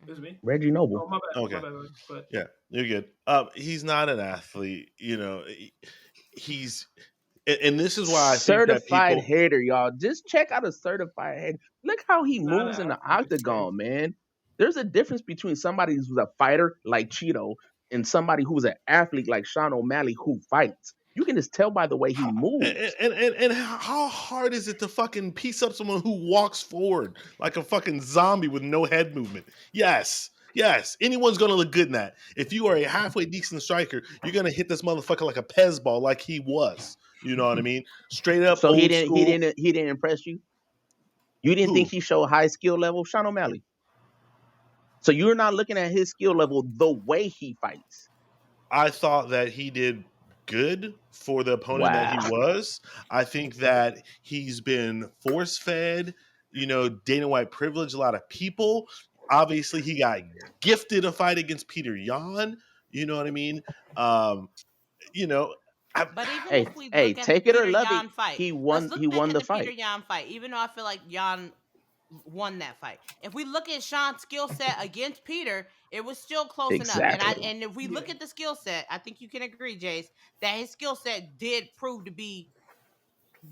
Speaker 2: This is me.
Speaker 1: Reggie Noble.
Speaker 2: Oh, my bad.
Speaker 5: Okay.
Speaker 2: My bad, but
Speaker 5: Yeah, you're good. He's not an athlete. He's and this is why I think that
Speaker 1: Certified
Speaker 5: people.
Speaker 1: hater, y'all. Just check out a certified hater. Look how he
Speaker 2: Not
Speaker 1: moves
Speaker 2: an
Speaker 1: in the
Speaker 2: athlete, it's
Speaker 1: octagon, man. There's a difference between somebody who's a fighter like Cheeto and somebody who's an athlete like Sean O'Malley who fights. You can just tell by the way he moves.
Speaker 5: And how hard is it to fucking piece up someone who walks forward like a fucking zombie with no head movement? Yes, anyone's gonna look good in that. If you are a halfway decent striker, you're gonna hit this motherfucker like a Pez ball, like he was. You know what I mean? Straight up
Speaker 1: So
Speaker 5: old
Speaker 1: he didn't
Speaker 5: school.
Speaker 1: he didn't impress you? You didn't think
Speaker 5: Who?
Speaker 1: he showed high skill level? Sean O'Malley. So you're not looking at his skill level the way he fights.
Speaker 5: I thought that he did good for the opponent that he
Speaker 1: Wow.
Speaker 5: was. I think that he's been force fed, Dana White privilege a lot of people. Obviously, he got gifted a fight against Peter Yan. You know what I mean?
Speaker 3: But even
Speaker 1: Hey,
Speaker 3: if we
Speaker 1: hey,
Speaker 3: look at
Speaker 1: take
Speaker 3: the
Speaker 1: it or
Speaker 3: Peter
Speaker 1: love
Speaker 3: Yan
Speaker 1: it.
Speaker 3: fight,
Speaker 1: He
Speaker 3: let's
Speaker 1: won.
Speaker 3: look
Speaker 1: He
Speaker 3: back
Speaker 1: won
Speaker 3: at
Speaker 1: the
Speaker 3: the
Speaker 1: fight.
Speaker 3: Peter Yan fight. Even though I feel like Yan won that fight, if we look at Sean's skill set against Peter, it was still close
Speaker 1: Exactly.
Speaker 3: enough. And if we look at the skill set, I think you can agree, Jace, that his skill set did prove to be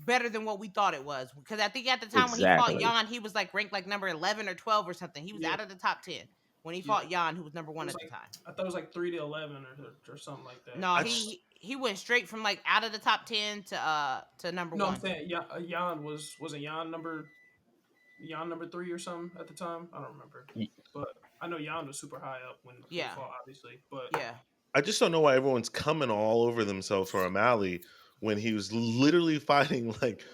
Speaker 3: better than what we thought it was. Because I think at the time when he fought
Speaker 1: Exactly.
Speaker 3: Yan, he was like ranked like number 11 or 12 or something. He was
Speaker 2: Yeah.
Speaker 3: out of the top 10 when he
Speaker 2: Yeah.
Speaker 3: fought Yan, who was number 1
Speaker 2: It was
Speaker 3: at the
Speaker 2: like-
Speaker 3: time.
Speaker 2: I thought it was like 3-11 or something like that.
Speaker 3: No, he went straight from like out of the top 10 to number
Speaker 2: No,
Speaker 3: 1.
Speaker 2: I'm saying Jan wasn't Jan number 3 or something at the time. I don't remember, but I know Jan was super high up when he fought, obviously. But
Speaker 3: Yeah.
Speaker 5: I just don't know why everyone's coming all over themselves for O'Malley when he was literally fighting like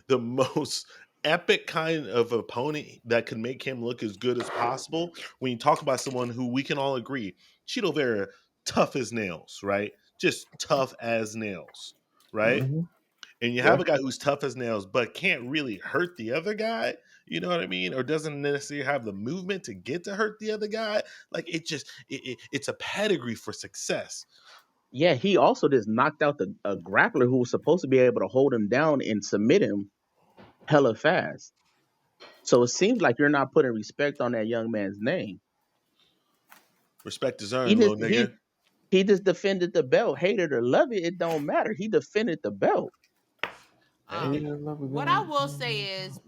Speaker 5: the most epic kind of opponent that could make him look as good as possible. When you talk about someone who we can all agree, Cheeto Vera, tough as nails, right? Just tough as nails, right?
Speaker 1: Mm-hmm.
Speaker 5: And you have a guy who's tough as nails, but can't really hurt the other guy. You know what I mean? Or doesn't necessarily have the movement to get to hurt the other guy. Like it's a pedigree for success.
Speaker 1: Yeah, he also just knocked out a grappler who was supposed to be able to hold him down and submit him hella fast. So it seems like you're not putting respect on that young man's name.
Speaker 5: Respect is earned, little nigga.
Speaker 1: He just defended the belt. Hate it or love it, it don't matter. He defended the belt.
Speaker 3: What I will say is,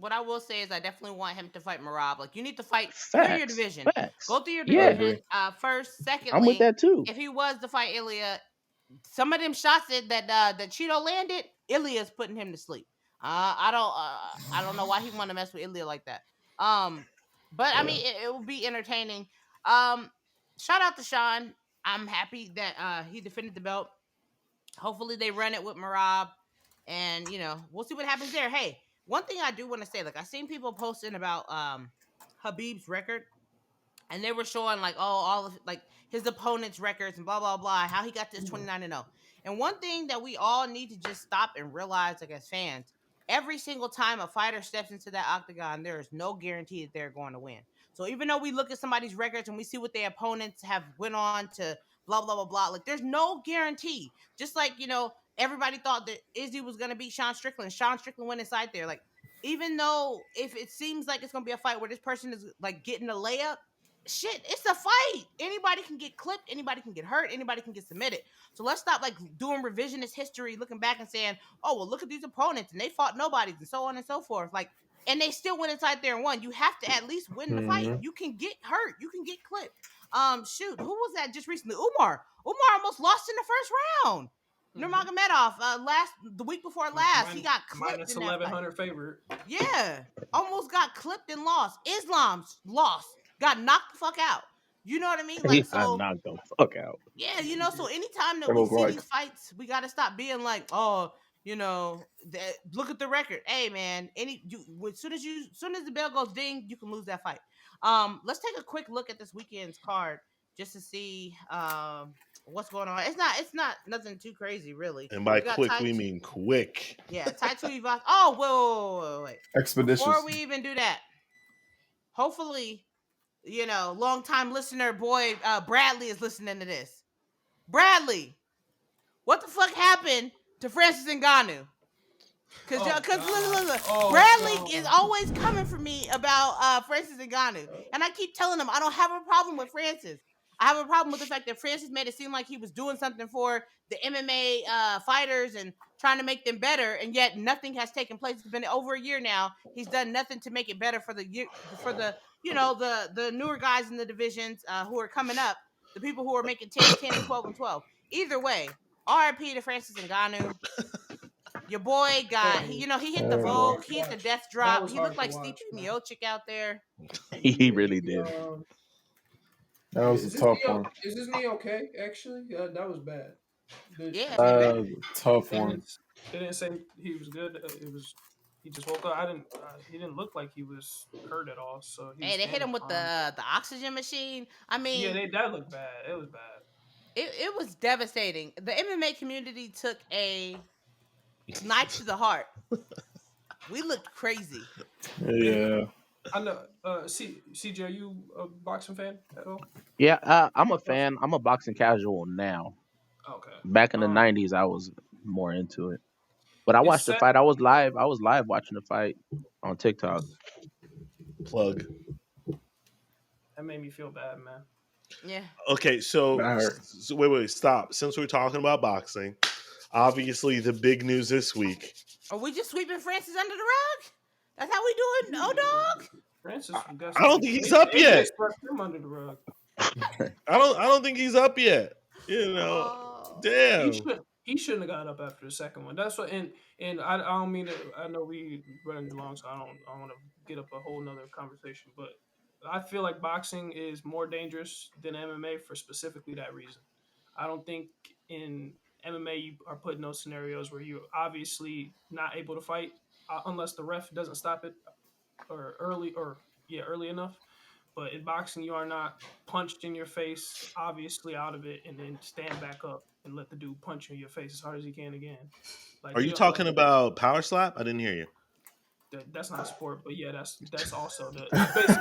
Speaker 3: I definitely want him to fight Merab. Like, you need to fight
Speaker 1: Facts.
Speaker 3: through your division.
Speaker 1: Facts.
Speaker 3: Go through your
Speaker 1: Yeah.
Speaker 3: division first. Secondly,
Speaker 1: I'm with that too.
Speaker 3: if he was to fight Ilia, some of them shots that Cheeto landed, Ilia's putting him to sleep. I don't know why he want to mess with Ilia like that. But I mean, it will be entertaining. Shout out to Sean. I'm happy that he defended the belt. Hopefully they run it with Merab, and we'll see what happens there. Hey, one thing I do want to say, like, I seen people posting about Habib's record, and they were showing like, all of like his opponent's records and blah blah blah, how he got this 29-0. And one thing that we all need to just stop and realize, like, as fans, every single time a fighter steps into that octagon, there is no guarantee that they're going to win. So even though we look at somebody's records and we see what their opponents have went on to blah blah blah blah, like, there's no guarantee. Just like, everybody thought that Izzy was going to beat Sean Strickland went inside there. Like, even though if it seems like it's going to be a fight where this person is like getting a layup, shit, it's a fight. Anybody can get clipped, anybody can get hurt, anybody can get submitted. So let's stop like doing revisionist history, looking back and saying, oh, well, look at these opponents and they fought nobodies and so on and so forth. Like, and they still went inside there and won. You have to at least win the fight. You can get hurt, you can get clipped. Shoot, who was that just recently? Umar almost lost in the first round. Nurmagomedov, the week before last, he got clipped
Speaker 2: minus
Speaker 3: in that
Speaker 2: 1100 favorite.
Speaker 3: Yeah, almost got clipped and lost. Islam's lost, got knocked the fuck out. You know what I mean? Like, so
Speaker 1: knocked the fuck out.
Speaker 3: yeah, you know. So anytime that
Speaker 4: It
Speaker 3: we
Speaker 4: looked
Speaker 3: see
Speaker 4: like-
Speaker 3: these fights, we got to stop being like, oh, you know, look at the record. Hey, man, as soon as the bell goes ding, you can lose that fight. Let's take a quick look at this weekend's card just to see what's going on. It's not nothing too crazy, really.
Speaker 5: And by
Speaker 3: We got
Speaker 5: quick,
Speaker 3: Tai-
Speaker 5: we mean quick.
Speaker 3: yeah, TUIVASA. Oh, wait.
Speaker 4: Expeditious.
Speaker 3: Before we even do that, hopefully, you know, long-time listener boy Bradley is listening to this. Bradley, what the fuck happened to Francis Ngannou? Because
Speaker 2: Oh,
Speaker 3: Bradley is always coming for me about Francis Ngannou. And I keep telling him I don't have a problem with Francis. I have a problem with the fact that Francis made it seem like he was doing something for the MMA fighters and trying to make them better, and yet nothing has taken place. It's been over a year now. He's done nothing to make it better for the you know, the newer guys in the divisions who are coming up, the people who are making 10 and 12 and 12. Either way, RIP to Francis Ngannou. Your boy got, he hit the Vogue, he hit the death drop.
Speaker 2: was
Speaker 3: He
Speaker 2: hard
Speaker 3: looked
Speaker 2: to
Speaker 3: like
Speaker 2: watch,
Speaker 3: Stipe
Speaker 2: man.
Speaker 3: Miocic out there.
Speaker 1: He really did.
Speaker 4: That was a tough one.
Speaker 2: Is this knee okay? Actually, that was bad.
Speaker 3: Yeah,
Speaker 4: That was a tough one.
Speaker 2: They didn't say he was good. He just woke up. He didn't look like he was hurt at all. So
Speaker 3: hey, they hit him with the oxygen machine. I mean,
Speaker 2: yeah, that looked bad. It was bad.
Speaker 3: It was devastating. The MMA community took a knife to the heart. We looked crazy.
Speaker 4: Yeah.
Speaker 2: I know. CJ, are you a boxing fan at all?
Speaker 1: Yeah, I'm a fan. I'm a boxing casual now.
Speaker 2: Okay.
Speaker 1: Back in the '90s, I was more into it. But I watched the fight. I was live watching the fight on TikTok.
Speaker 5: Plug.
Speaker 2: That made me feel bad, man.
Speaker 3: Yeah.
Speaker 5: Okay, so
Speaker 4: That hurt.
Speaker 5: wait, stop. Since we're talking about boxing, obviously the big news this week.
Speaker 3: Are we just sweeping Francis under the rug? That's how we do it, dog.
Speaker 2: Francis,
Speaker 5: I don't think he's up yet.
Speaker 2: Swept him under the rug.
Speaker 5: I don't think he's up yet. You know,
Speaker 3: Oh.
Speaker 5: damn.
Speaker 2: He shouldn't have got up after the second one. That's what. And I don't mean to. I know we running long, so I don't want to get up a whole nother conversation. But I feel like boxing is more dangerous than MMA for specifically that reason. I don't think in MMA you are put in those scenarios where you're obviously not able to fight unless the ref doesn't stop it early enough. But in boxing, you are not punched in your face, obviously out of it, and then stand back up and let the dude punch you in your face as hard as he can again. Like,
Speaker 5: Are you talking about power slap? I didn't hear you.
Speaker 2: That's not sport, but yeah, that's also basically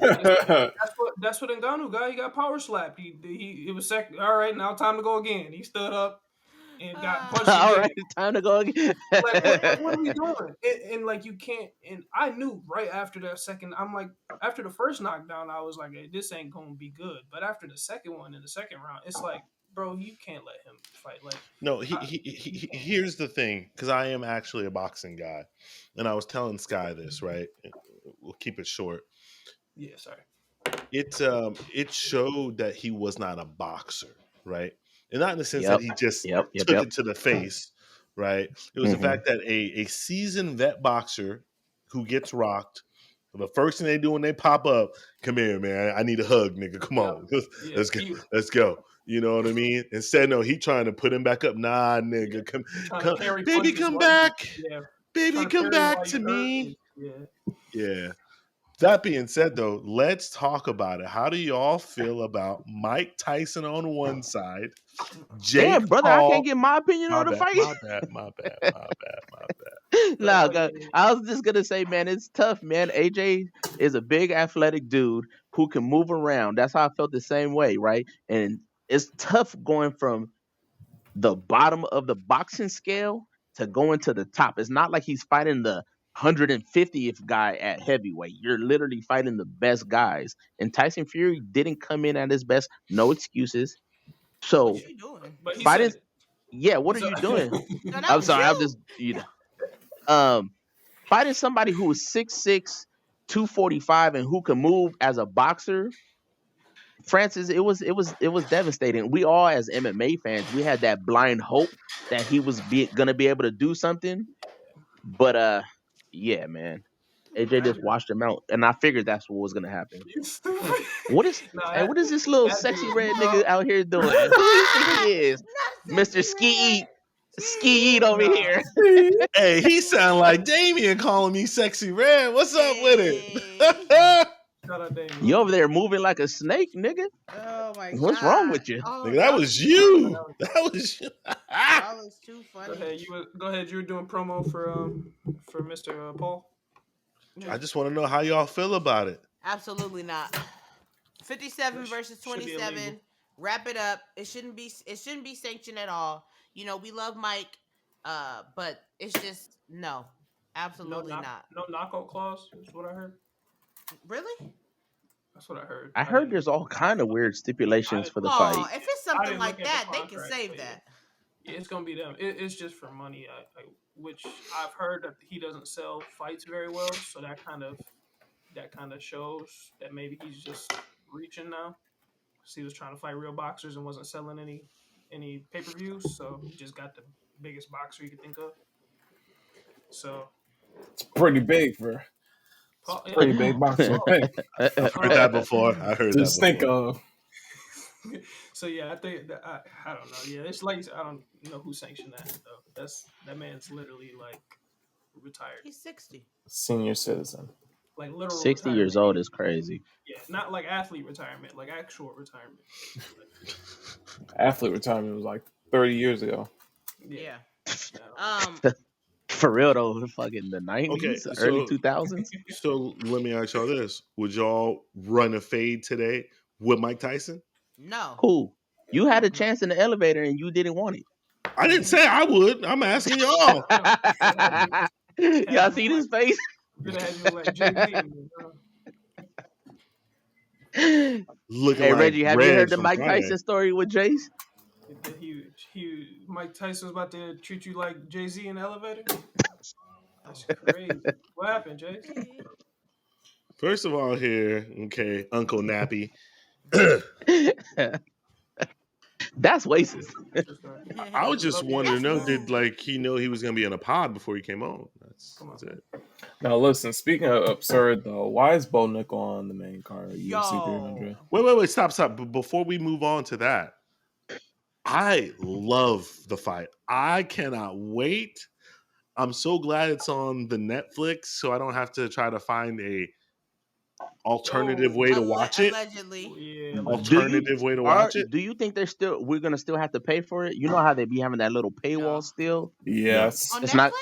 Speaker 2: that's what Ngannou got. He got power slapped. It was second. All right, now time to go again. He stood up and got punched.
Speaker 1: All right, time to go again.
Speaker 2: Like, what are we doing? And like, you can't. And I knew right after that second. I'm like, after the first knockdown, I was like, hey, this ain't gonna be good. But after the second one in the second round, it's like, bro, you can't let him fight. Like,
Speaker 5: no, here's the thing, because I am actually a boxing guy, and I was telling Sky this, right? We'll keep it short.
Speaker 2: Yeah, sorry.
Speaker 5: It showed that he was not a boxer, right? And not in the sense
Speaker 1: Yep.
Speaker 5: that he just
Speaker 1: Yep.
Speaker 5: took it to the face, right? It was the fact that a seasoned vet boxer who gets rocked, the first thing they do when they pop up, come here, man, I need a hug, nigga. Come on. Let's go. You know what I mean? Instead, no, he trying to put him back up. Nah, nigga, come baby, come back.
Speaker 2: Yeah.
Speaker 5: Baby, come back to me. Yeah. That being said, though, let's talk about it. How do y'all feel about Mike Tyson on one side?
Speaker 1: Damn, brother, I can't get my opinion on the fight.
Speaker 5: My bad.
Speaker 1: No, I was just gonna say, man, it's tough, man. AJ is a big athletic dude who can move around. That's how I felt the same way, right? And it's tough going from the bottom of the boxing scale to going to the top. It's not like he's fighting the 150th guy at heavyweight. You're literally fighting the best guys. And Tyson Fury didn't come in at his best. No excuses. So
Speaker 3: What you doing?
Speaker 2: But he
Speaker 1: fighting,
Speaker 2: said it.
Speaker 1: yeah, what
Speaker 2: He
Speaker 1: are
Speaker 2: said,
Speaker 1: you doing?
Speaker 3: No, that
Speaker 1: I'm
Speaker 3: was
Speaker 1: sorry, I'm
Speaker 3: you.
Speaker 1: just fighting somebody who is 6'6", 245, and who can move as a boxer. Francis, it was devastating. We all as MMA fans, we had that blind hope that he was gonna be able to do something. But yeah, man. AJ just
Speaker 2: Imagine.
Speaker 1: washed him out. And I figured that's what was gonna happen.
Speaker 2: You stupid.
Speaker 1: What is
Speaker 2: Nah,
Speaker 1: hey, what is this little
Speaker 2: that
Speaker 1: sexy
Speaker 2: dude,
Speaker 1: red
Speaker 2: bro.
Speaker 1: nigga out here doing? Who do you think he is?
Speaker 3: Not
Speaker 1: Mr.
Speaker 3: sexy
Speaker 1: Ski
Speaker 3: red.
Speaker 1: Ski Eat over
Speaker 2: Nah.
Speaker 1: here.
Speaker 5: Hey, he sound like Damien calling me sexy red. What's up with
Speaker 3: Hey.
Speaker 5: it?
Speaker 2: Shout out Damien.
Speaker 1: You over there moving like a snake, nigga.
Speaker 3: Oh my god.
Speaker 1: What's wrong with you?
Speaker 3: Oh,
Speaker 5: Nigga, that was you. That was you.
Speaker 3: That was too
Speaker 2: Go
Speaker 3: funny.
Speaker 2: ahead. Go ahead. You were doing promo for Mr. Paul.
Speaker 5: I just want to know how y'all feel about it.
Speaker 3: Absolutely not. 57 versus
Speaker 2: Should be
Speaker 3: 27.
Speaker 2: illegal.
Speaker 3: Wrap it up. It shouldn't be sanctioned at all. You know, we love Mike, but it's just no. Absolutely not.
Speaker 2: No knockout clause is what I heard.
Speaker 3: Really?
Speaker 2: That's what I heard.
Speaker 1: I heard
Speaker 2: didn't-
Speaker 1: there's all kind of weird stipulations for the
Speaker 3: Oh,
Speaker 1: fight.
Speaker 3: if it's
Speaker 2: I
Speaker 3: something
Speaker 2: didn't
Speaker 3: like
Speaker 2: look at
Speaker 3: that,
Speaker 2: the
Speaker 3: they can
Speaker 2: contract,
Speaker 3: save
Speaker 2: but
Speaker 3: that.
Speaker 2: Yeah, it's gonna be them. It's just for money. Which I've heard that he doesn't sell fights very well, so that kind of shows that maybe he's just reaching now. So he was trying to fight real boxers and wasn't selling any pay-per-views, so he just got the biggest boxer you could think of. So
Speaker 4: It's pretty big for
Speaker 2: Paul,
Speaker 4: pretty big boxer. Hey,
Speaker 5: I've heard that before. I heard
Speaker 4: just
Speaker 5: that
Speaker 4: think
Speaker 5: before.
Speaker 4: of
Speaker 2: So yeah, I think that, I don't know. Yeah, it's like I don't know who sanctioned that though. That man's literally like retired,
Speaker 3: He's 60.
Speaker 4: senior citizen.
Speaker 2: like literal
Speaker 1: 60 years
Speaker 2: retirement.
Speaker 1: old is crazy.
Speaker 2: Yeah, not like athlete retirement, like actual retirement.
Speaker 4: Athlete retirement was like 30 years ago.
Speaker 3: Yeah.
Speaker 2: Yeah.
Speaker 1: For real though, fucking the 90s,
Speaker 5: Okay,
Speaker 1: early
Speaker 5: so-
Speaker 1: 2000s.
Speaker 5: So let me ask y'all this: would y'all run a fade today with Mike Tyson?
Speaker 3: No.
Speaker 1: Cool. You had a chance in the elevator and you didn't want it.
Speaker 5: I didn't say I would. I'm asking y'all.
Speaker 1: Y'all see this face?
Speaker 2: Could have had you like Jay-Z.
Speaker 5: Looking
Speaker 1: Hey
Speaker 5: like
Speaker 1: Reggie, have you
Speaker 5: Reg
Speaker 1: heard the
Speaker 5: from
Speaker 1: Mike
Speaker 5: Friday.
Speaker 1: Tyson story with Jace?
Speaker 2: Mike Tyson was about to treat you like Jay-Z in the elevator. That's crazy. What happened, Jay?
Speaker 5: First of all, here, okay, Uncle Nappy.
Speaker 1: That's racist.
Speaker 5: I was just wanting to know:
Speaker 3: That's
Speaker 5: did like he know he was gonna be in a pod before he came on? That's it.
Speaker 4: Now listen, speaking of absurd though, why is Bo Nickel on the main card of UFC 300?
Speaker 5: Wait, stop. But before we move on to that, I love the fight. I cannot wait. I'm so glad it's on the Netflix, so I don't have to try to find a alternative way to watch it.
Speaker 3: Allegedly.
Speaker 2: Yeah.
Speaker 5: Alternative way to watch it.
Speaker 1: Do you think we're gonna still have to pay for it? You know how they be having that little paywall
Speaker 2: No.
Speaker 1: still?
Speaker 4: Yes.
Speaker 3: On
Speaker 1: It's
Speaker 3: Netflix?
Speaker 1: not-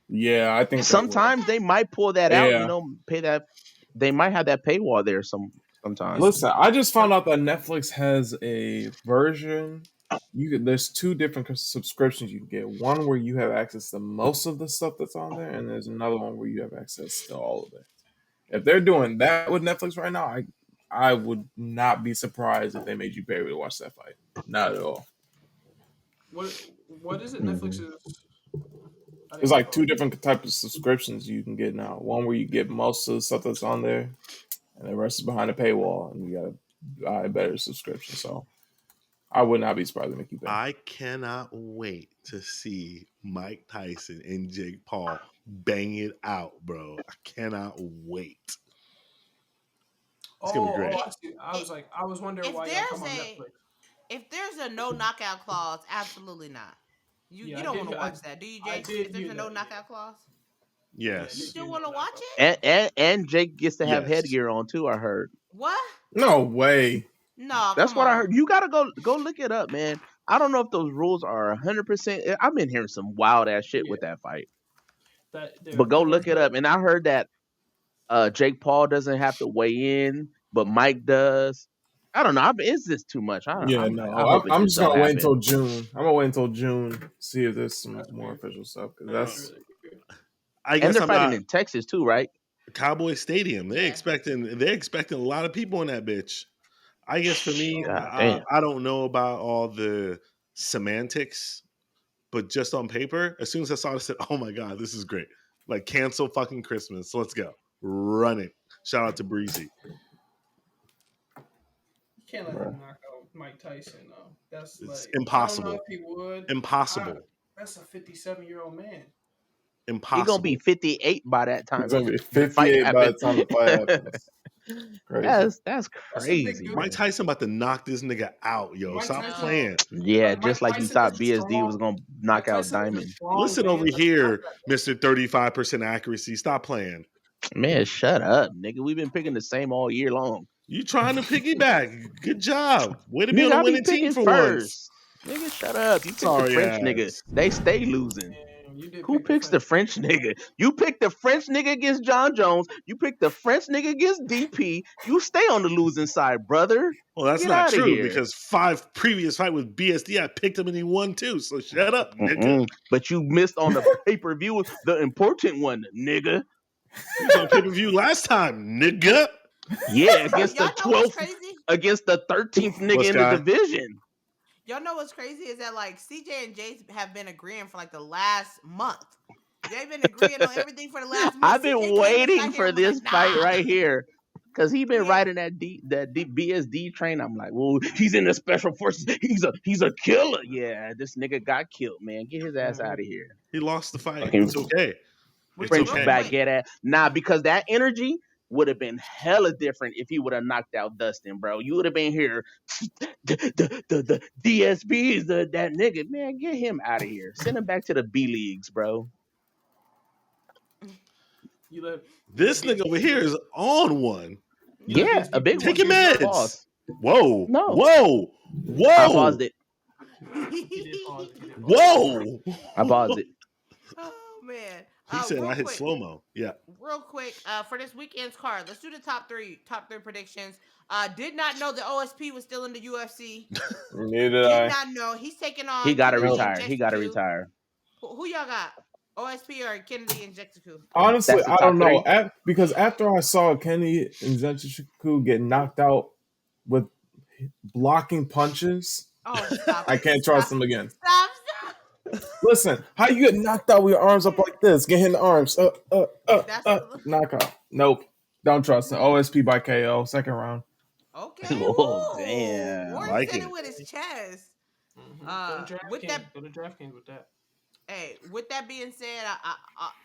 Speaker 4: Yeah, I think
Speaker 1: Sometimes they might pull that out,
Speaker 4: Yeah.
Speaker 1: you know, pay that. They might have that paywall there sometimes.
Speaker 4: Listen, I just found out that Netflix has a version. There's two different subscriptions you can get. One where you have access to most of the stuff that's on there, and there's another one where you have access to all of it. If they're doing that with Netflix right now, I would not be surprised if they made you pay to watch that fight. Not at all.
Speaker 2: What is it? Netflix is.
Speaker 4: There's like two different types of subscriptions you can get now. One where you get most of the stuff that's on there, and the rest is behind a paywall, and you got to buy a better subscription. So I would not be surprised to make you pay.
Speaker 5: I cannot wait to see Mike Tyson and Jake Paul bang it out, bro. I cannot wait. It's gonna be great.
Speaker 2: I was wondering
Speaker 3: If
Speaker 2: why y'all come on Netflix.
Speaker 3: If there's a no knockout clause, absolutely not. You
Speaker 2: I
Speaker 3: don't
Speaker 2: did
Speaker 3: want to
Speaker 2: hear-
Speaker 3: watch that, do you,
Speaker 2: I
Speaker 3: Jace?
Speaker 2: did
Speaker 3: If there's
Speaker 2: hear
Speaker 3: a no
Speaker 2: that,
Speaker 3: knockout clause, you
Speaker 5: Yes.
Speaker 3: still want to watch it?
Speaker 1: And Jake gets to have
Speaker 5: Yes.
Speaker 1: headgear on too. I heard.
Speaker 3: What?
Speaker 4: No way.
Speaker 3: No,
Speaker 1: That's
Speaker 3: come
Speaker 1: what I
Speaker 3: on.
Speaker 1: heard. You gotta go look it up, man. I don't know if those rules are 100%. I've been hearing some wild ass shit with that fight, but go look it up. And I heard that Jake Paul doesn't have to weigh in, but Mike does. I don't know. Is this too much? I hope it
Speaker 4: I'm
Speaker 1: just
Speaker 4: just gonna
Speaker 1: don't
Speaker 4: wait
Speaker 1: happen.
Speaker 4: until June. I'm gonna wait until June, see if there's some more official stuff. Because that's
Speaker 5: I
Speaker 1: And
Speaker 5: guess
Speaker 1: they're
Speaker 5: I'm
Speaker 1: fighting
Speaker 5: not
Speaker 1: in Texas too, right?
Speaker 5: Cowboy Stadium. They're
Speaker 3: Yeah.
Speaker 5: expecting a lot of people in that bitch. I guess for me,
Speaker 1: God damn.
Speaker 5: I don't know about all the semantics, but just on paper, as soon as I saw it, I said, "Oh my god, this is great!" Like cancel fucking Christmas. Let's go, run it. Shout out to Breezy.
Speaker 2: You can't let him knock out Mike Tyson, though. That's
Speaker 5: It's
Speaker 2: like
Speaker 5: impossible.
Speaker 2: I don't know if he would.
Speaker 5: Impossible.
Speaker 2: That's a 57-year-old man.
Speaker 1: He gonna be
Speaker 5: Impossible.
Speaker 1: 58 by that time.
Speaker 4: He's gonna be
Speaker 1: the fight
Speaker 4: 58 by the
Speaker 1: happens.
Speaker 4: time the fight happens. Crazy.
Speaker 1: That's
Speaker 2: That's a big
Speaker 1: crazy.
Speaker 2: dude.
Speaker 5: Mike Tyson about to knock this nigga out, yo.
Speaker 2: Mike
Speaker 5: Stop
Speaker 2: Tyson-
Speaker 5: playing.
Speaker 1: Yeah,
Speaker 2: Mike
Speaker 1: just like you
Speaker 2: Tyson
Speaker 1: thought
Speaker 2: is a
Speaker 1: BSD
Speaker 2: strong-
Speaker 1: was gonna knock
Speaker 2: Mike
Speaker 1: out
Speaker 2: Tyson is a
Speaker 1: Diamond.
Speaker 2: strong
Speaker 5: Listen
Speaker 2: man.
Speaker 5: over here, Mr. 35% accuracy. Stop playing.
Speaker 1: Man, shut up, nigga. We've been picking the same all year long.
Speaker 5: You trying to piggyback. Good job. Way to be
Speaker 1: Nigga,
Speaker 5: on a
Speaker 1: I be
Speaker 5: winning team
Speaker 1: picking
Speaker 5: for once.
Speaker 1: first. Nigga, shut up. You picked
Speaker 5: Sorry
Speaker 1: the French
Speaker 5: ass.
Speaker 1: nigga. They stay losing.
Speaker 2: Damn, you did
Speaker 1: Who
Speaker 2: pick
Speaker 1: picks the French nigga? You pick the French nigga against John Jones. You pick the French nigga against DP. You stay on the losing side, brother.
Speaker 5: Well, that's
Speaker 1: Get
Speaker 5: not
Speaker 1: outta
Speaker 5: true
Speaker 1: here.
Speaker 5: because 5 previous fight with BSD, I picked him and he won too. So shut up, nigga.
Speaker 1: Mm-mm. But you missed on the pay-per-view, the important one, nigga.
Speaker 5: He was on pay-per-view last time, nigga.
Speaker 1: Yeah, against the
Speaker 3: Y'all know what's
Speaker 1: 12th,
Speaker 3: crazy?
Speaker 1: against the 13th nigga
Speaker 5: What's
Speaker 1: in
Speaker 5: guy?
Speaker 1: the division.
Speaker 3: Y'all know what's crazy is that like CJ and Jace have been agreeing for like the last month. They've been agreeing on everything for the last month.
Speaker 1: I've been
Speaker 3: CJ came and
Speaker 1: waiting
Speaker 3: sat here
Speaker 1: for
Speaker 3: and was
Speaker 1: this
Speaker 3: like,
Speaker 1: fight
Speaker 3: nah.
Speaker 1: right here. Cause he been
Speaker 3: Yeah.
Speaker 1: riding that BSD train. I'm like, well, he's in the special forces. He's a killer. Yeah, this nigga got killed, man. Get his ass out of here.
Speaker 5: He lost the fight.
Speaker 1: Fucking
Speaker 5: It's okay. It's
Speaker 1: French
Speaker 5: okay.
Speaker 1: baguette ass. Nah, because that energy would have been hella different if he would have knocked out Dustin, bro. You would have been here. The DSB is that nigga. Man, get him out of here. Send him back to the B leagues, bro.
Speaker 2: You let
Speaker 5: This nigga over here is on one.
Speaker 1: Yeah, a big
Speaker 5: Take
Speaker 1: one.
Speaker 5: your meds.
Speaker 1: Pause.
Speaker 5: Whoa.
Speaker 1: No.
Speaker 5: Whoa.
Speaker 1: I
Speaker 5: Whoa.
Speaker 1: paused it.
Speaker 2: He did pause it. He did pause it.
Speaker 5: Whoa.
Speaker 1: I paused it.
Speaker 3: Oh man.
Speaker 5: He said
Speaker 3: real
Speaker 5: I hit
Speaker 3: quick,
Speaker 5: slow-mo. Yeah.
Speaker 3: Real quick, for this weekend's card, let's do the top three predictions. Did not know the OSP was still in the UFC.
Speaker 4: Neither
Speaker 3: Did
Speaker 4: did I.
Speaker 3: not know. He's taking on.
Speaker 1: He got to
Speaker 3: Kennedy and
Speaker 1: retire. He got to
Speaker 3: Jexaku.
Speaker 1: retire.
Speaker 3: Who y'all got? OSP or Kennedy and Jexaku?
Speaker 4: Honestly,
Speaker 1: That's the
Speaker 4: I don't
Speaker 1: top
Speaker 4: know. Because after I saw Kenny and Zenchiku get knocked out with blocking punches,
Speaker 3: Oh, stop!
Speaker 4: I
Speaker 3: it.
Speaker 4: can't trust
Speaker 3: Stop.
Speaker 4: him again.
Speaker 3: Stop!
Speaker 4: Listen, how you get knocked out with your arms up like this? Get hit in the arms. Knockout. Nope. Don't trust him. OSP by KO. Second round.
Speaker 3: Okay.
Speaker 1: Oh,
Speaker 3: Ooh.
Speaker 1: damn.
Speaker 3: Warren
Speaker 5: Like
Speaker 3: said
Speaker 5: it.
Speaker 3: it with his chest.
Speaker 2: Go to
Speaker 3: With
Speaker 2: DraftKings.
Speaker 3: that-
Speaker 2: Go to DraftKings with that.
Speaker 3: Hey, with that being said,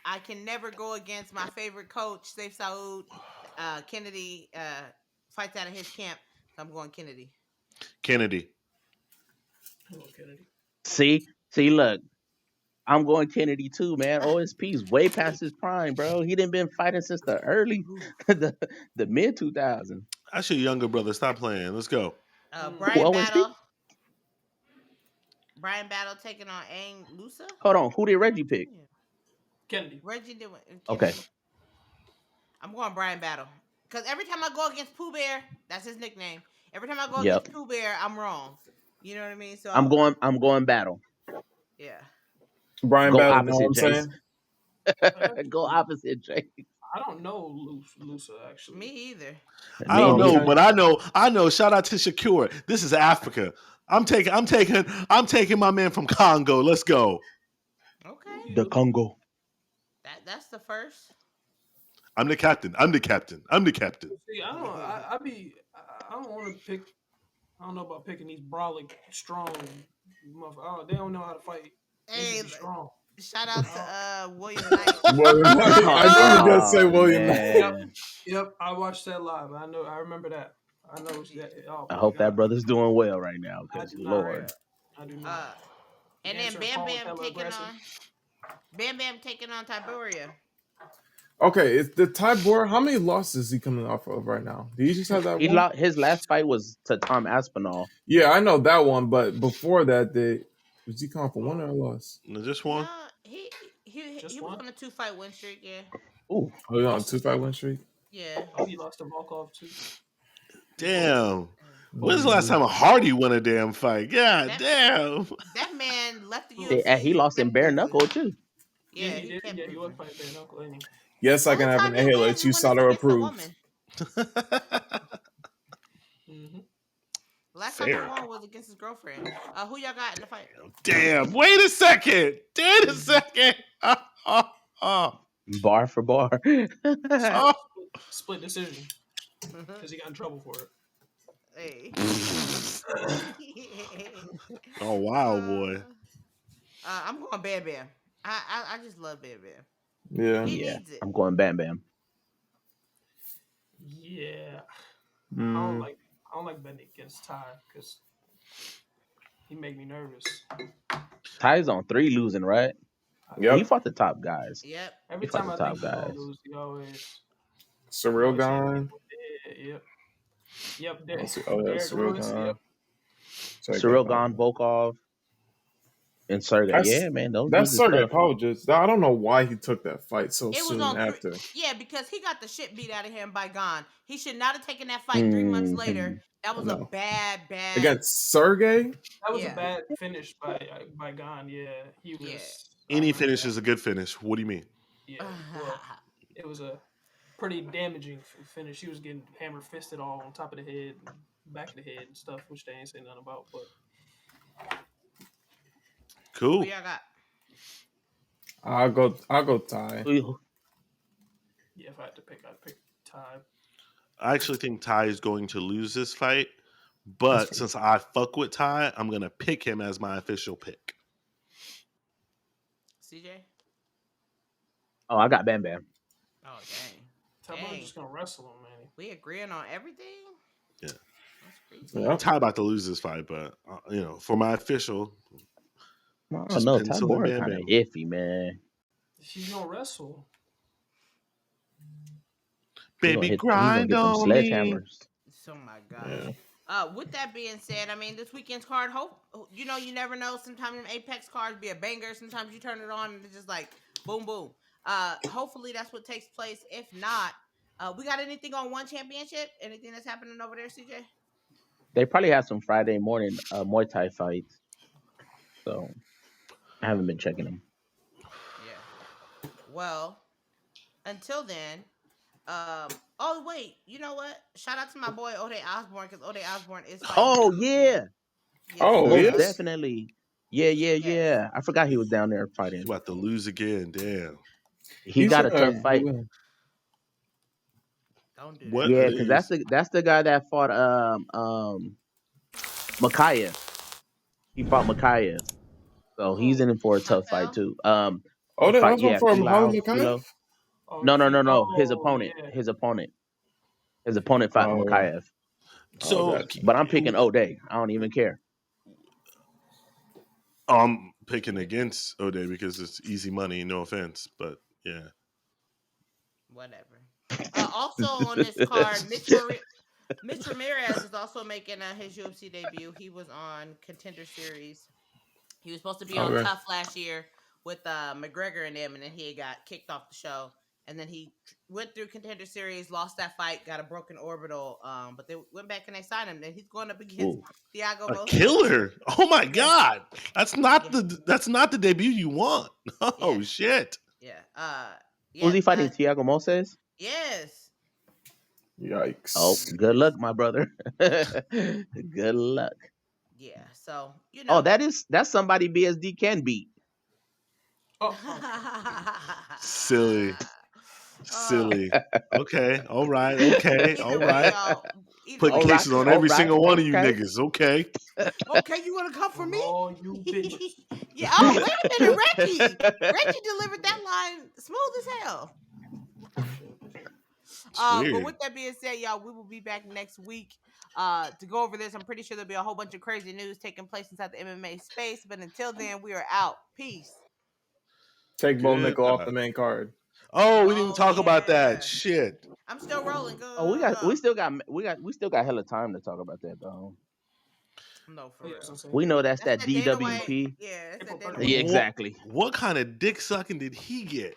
Speaker 3: I can never go against my favorite coach, Saif Saud. Kennedy fights out of his camp. So I'm going Kennedy.
Speaker 5: Kennedy.
Speaker 2: Hello, Kennedy.
Speaker 1: See, look. I'm going Kennedy too, man. OSP's way past his prime, bro. He didn't been fighting since the early, the mid 2000s.
Speaker 5: That's your younger brother. Stop playing. Let's go.
Speaker 3: Brian
Speaker 1: OSP?
Speaker 3: Battle. Brian Battle taking on Aang Lusa.
Speaker 1: Hold on, who did Reggie pick?
Speaker 2: Kennedy.
Speaker 3: Reggie did.
Speaker 1: Okay.
Speaker 3: I'm going Brian Battle. Because every time I go against Pooh Bear, that's his nickname. Every time I go
Speaker 1: Yep.
Speaker 3: against Pooh Bear, I'm wrong. You know what I mean? So
Speaker 1: I'm going battle.
Speaker 3: Yeah.
Speaker 4: Brian
Speaker 1: Go
Speaker 4: Battle,
Speaker 1: opposite,
Speaker 4: know what I'm saying?
Speaker 1: Go opposite, Jay.
Speaker 2: I don't know Lusa actually.
Speaker 3: Me either.
Speaker 5: I don't
Speaker 1: Me
Speaker 5: know,
Speaker 1: neither.
Speaker 5: but I know. Shout out to Shakur. This is Africa. I'm taking my man from Congo. Let's go.
Speaker 3: Okay.
Speaker 1: The Congo.
Speaker 3: That's the first.
Speaker 5: I'm the captain.
Speaker 2: See, I don't want to pick. I don't know about picking these brolic strong motherfuckers. Oh, they don't know how to fight. They
Speaker 3: Hey,
Speaker 2: need to be strong.
Speaker 3: shout out to William Knight.
Speaker 4: William Knight. I knew you were gonna say William Knight.
Speaker 1: Man.
Speaker 2: Yep, I watched that live. I remember that. I know that. Oh,
Speaker 1: I
Speaker 2: my
Speaker 1: hope
Speaker 2: God.
Speaker 1: that brother's doing well right now,
Speaker 2: I
Speaker 1: because
Speaker 2: do not.
Speaker 1: Lord.
Speaker 2: I do not.
Speaker 3: And then
Speaker 2: Answer
Speaker 3: Bam
Speaker 2: phone,
Speaker 3: Bam
Speaker 2: hella
Speaker 3: taking
Speaker 2: aggressive.
Speaker 3: on TYBURA.
Speaker 4: Okay, it's the TYBURA. How many losses is he coming off of right now? Do you just have that one?
Speaker 1: His last fight was to Tom Aspinall.
Speaker 4: Yeah, I know that one, but before that, was he coming for one or a loss?
Speaker 5: Just one.
Speaker 3: He
Speaker 2: Just
Speaker 3: was
Speaker 2: one?
Speaker 3: on a 2-fight win streak. Yeah.
Speaker 1: Ooh,
Speaker 4: Oh, he on a 2-5 win streak?
Speaker 3: Yeah.
Speaker 2: Oh, he lost to Volkov too.
Speaker 5: Damn. When's the last time a Hardy won a damn fight? God damn.
Speaker 3: That man left the UFC.
Speaker 1: he lost in bare knuckle too.
Speaker 3: Yeah,
Speaker 2: he
Speaker 3: he
Speaker 2: did.
Speaker 3: kept
Speaker 2: Yeah, he was
Speaker 3: losing.
Speaker 2: fighting bare knuckle, ain't he?
Speaker 4: Yes, I can
Speaker 3: Only
Speaker 4: have
Speaker 3: time
Speaker 4: an
Speaker 3: he
Speaker 4: inhaler
Speaker 3: wins
Speaker 4: that
Speaker 3: is
Speaker 4: you
Speaker 3: when it's
Speaker 4: solder
Speaker 3: against a
Speaker 4: approved.
Speaker 3: woman.
Speaker 2: Mm-hmm.
Speaker 3: Last time he
Speaker 5: Fair.
Speaker 3: won was against his girlfriend. Who y'all got in the fight?
Speaker 5: Damn. Wait a second. Wait a second.
Speaker 1: Bar for bar.
Speaker 5: Oh.
Speaker 2: Split decision because he got in trouble for it.
Speaker 3: Hey.
Speaker 5: Oh wow, boy.
Speaker 3: I'm going Bam Bam. I just love Bam Bam.
Speaker 4: Yeah.
Speaker 3: He
Speaker 1: Yeah,
Speaker 3: needs it.
Speaker 1: I'm going Bam Bam.
Speaker 2: Yeah, I
Speaker 4: Mm.
Speaker 2: don't like betting against Ty because he make me nervous.
Speaker 1: Ty's on 3 losing, right?
Speaker 4: Yep.
Speaker 1: He fought the top guys.
Speaker 3: Yep.
Speaker 2: Every
Speaker 1: He fought
Speaker 2: time
Speaker 1: the
Speaker 2: I
Speaker 1: top
Speaker 2: think he gonna
Speaker 1: guys.
Speaker 2: lose, he always
Speaker 4: Surreal
Speaker 2: hit me
Speaker 4: gone.
Speaker 2: with the head. Yep.
Speaker 4: Let's see. Oh yeah,
Speaker 2: Derek
Speaker 4: surreal
Speaker 2: Lewis.
Speaker 4: gone.
Speaker 2: Yep.
Speaker 1: Cyril Gone, Volkov, and Sergey.
Speaker 4: That's
Speaker 1: Yeah, man, those
Speaker 4: that's
Speaker 1: dudes is
Speaker 4: Sergey
Speaker 1: tough.
Speaker 4: Pogis. I don't know why he took that fight so
Speaker 3: It was
Speaker 4: soon
Speaker 3: on
Speaker 4: after.
Speaker 3: yeah, because he got the shit beat out of him by Gon. He should not have taken that fight 3 months later.
Speaker 1: Mhm.
Speaker 3: That was a
Speaker 4: No.
Speaker 3: bad.
Speaker 4: Against Sergey?
Speaker 2: That was a
Speaker 3: Yeah.
Speaker 2: bad finish by Gon. Yeah, he was.
Speaker 3: Yeah.
Speaker 2: I
Speaker 5: Any
Speaker 2: remember
Speaker 5: finish
Speaker 2: that.
Speaker 5: is a good finish. What do you mean?
Speaker 2: Yeah. Well, it was a pretty damaging finish. He was getting hammer fisted all on top of the head, and back of the head, and stuff, which they ain't say nothing about. But
Speaker 5: Cool.
Speaker 3: Who y'all got?
Speaker 4: I'll go Ty.
Speaker 2: yeah, if I had to pick, I'd pick Ty.
Speaker 5: I actually think Ty is going to lose this fight, but since I fuck with Ty, I'm gonna pick him as my official pick.
Speaker 3: CJ?
Speaker 1: Oh, I got Bam Bam.
Speaker 3: Oh dang.
Speaker 2: TYBURA
Speaker 3: Dang.
Speaker 2: just gonna wrestle him, man.
Speaker 3: We agreeing on everything?
Speaker 5: Yeah.
Speaker 3: That's crazy.
Speaker 4: Yep.
Speaker 5: Ty about to lose this fight, but for my official,
Speaker 1: I don't
Speaker 5: just
Speaker 1: know.
Speaker 5: pencil in
Speaker 1: TYBURA
Speaker 5: Bam
Speaker 1: kind of
Speaker 5: Bam.
Speaker 1: iffy, man.
Speaker 2: He's gonna wrestle.
Speaker 5: Baby,
Speaker 1: He's gonna
Speaker 5: grind
Speaker 1: get them
Speaker 5: on me.
Speaker 1: sledgehammers.
Speaker 3: Oh my gosh.
Speaker 4: Yeah.
Speaker 3: With that being said, I mean, this weekend's card, you never know. Sometimes them Apex cards be a banger. Sometimes you turn it on and it's just like boom, boom. Hopefully that's what takes place. If not, we got anything on One Championship? Anything that's happening over there, CJ?
Speaker 1: They probably have some Friday morning Muay Thai fights. So I haven't been checking them.
Speaker 3: Yeah. Well, until then, oh wait, you know what? Shout out to my boy Ode Osborne because Ode Osborne is fighting.
Speaker 1: Oh yeah.
Speaker 3: Yes,
Speaker 4: Oh,
Speaker 1: Most
Speaker 4: yes?
Speaker 1: definitely. Yeah. I forgot he was down there
Speaker 5: He's
Speaker 1: fighting.
Speaker 5: about to lose again. Damn.
Speaker 1: He got a tough fight.
Speaker 3: Don't do
Speaker 5: What?
Speaker 3: that.
Speaker 1: Yeah, because that's the guy that fought Makayev. He fought Makayev. So he's in for a tough fight
Speaker 3: Patel?
Speaker 1: too.
Speaker 4: Oh, that
Speaker 1: fight,
Speaker 4: was one from
Speaker 1: Philo.
Speaker 4: Holland Makayev?
Speaker 2: Oh,
Speaker 1: No. His
Speaker 2: oh,
Speaker 1: opponent.
Speaker 2: yeah.
Speaker 1: His opponent fought
Speaker 4: Oh.
Speaker 1: Makayev.
Speaker 5: So,
Speaker 4: gotcha.
Speaker 1: But I'm picking O'Day. I don't even care.
Speaker 5: I'm picking against O'Day because it's easy money. No offense, but yeah.
Speaker 3: Whatever. Also on this card, Mitch Ramirez is also making his UFC debut. He was on Contender Series. He was supposed to be on
Speaker 4: Okay.
Speaker 3: Tough last year with McGregor and them, and then he got kicked off the show. And then he went through Contender Series, lost that fight, got a broken orbital. But they went back and they signed him. Then he's going up against Thiago
Speaker 5: A
Speaker 3: Moses.
Speaker 5: killer! Oh my god, that's not the debut you want. Oh shit!
Speaker 3: Yeah.
Speaker 1: Who's he fighting? Thiago Moses?
Speaker 3: Yes.
Speaker 4: Yikes.
Speaker 1: Oh, good luck, my brother. Good luck.
Speaker 3: Yeah. So
Speaker 1: Oh, that's somebody BSD can beat.
Speaker 5: Silly. Okay, all right, okay, all right. Putting
Speaker 3: Either way,
Speaker 5: cases on every single one of you niggas. Okay.
Speaker 3: Okay, you want to come for me?
Speaker 2: Oh, you bitches.
Speaker 3: Yeah. Oh, wait a minute, Reggie. Reggie delivered that line smooth as hell. But with that being said, y'all, we will be back next week to go over this. I'm pretty sure there'll be a whole bunch of crazy news taking place inside the MMA space. But until then, we are out. Peace.
Speaker 4: Take Bo Nickel off the main card.
Speaker 5: Oh, we didn't talk about that. Shit.
Speaker 3: I'm still rolling. Go.
Speaker 1: Oh, we still got hella time to talk about that though.
Speaker 3: No, for real.
Speaker 1: We know that's that
Speaker 3: Dana White.
Speaker 1: DWP.
Speaker 3: Yeah, that's that Dana
Speaker 1: Yeah,
Speaker 3: White.
Speaker 1: exactly.
Speaker 5: What kind of dick sucking did he get?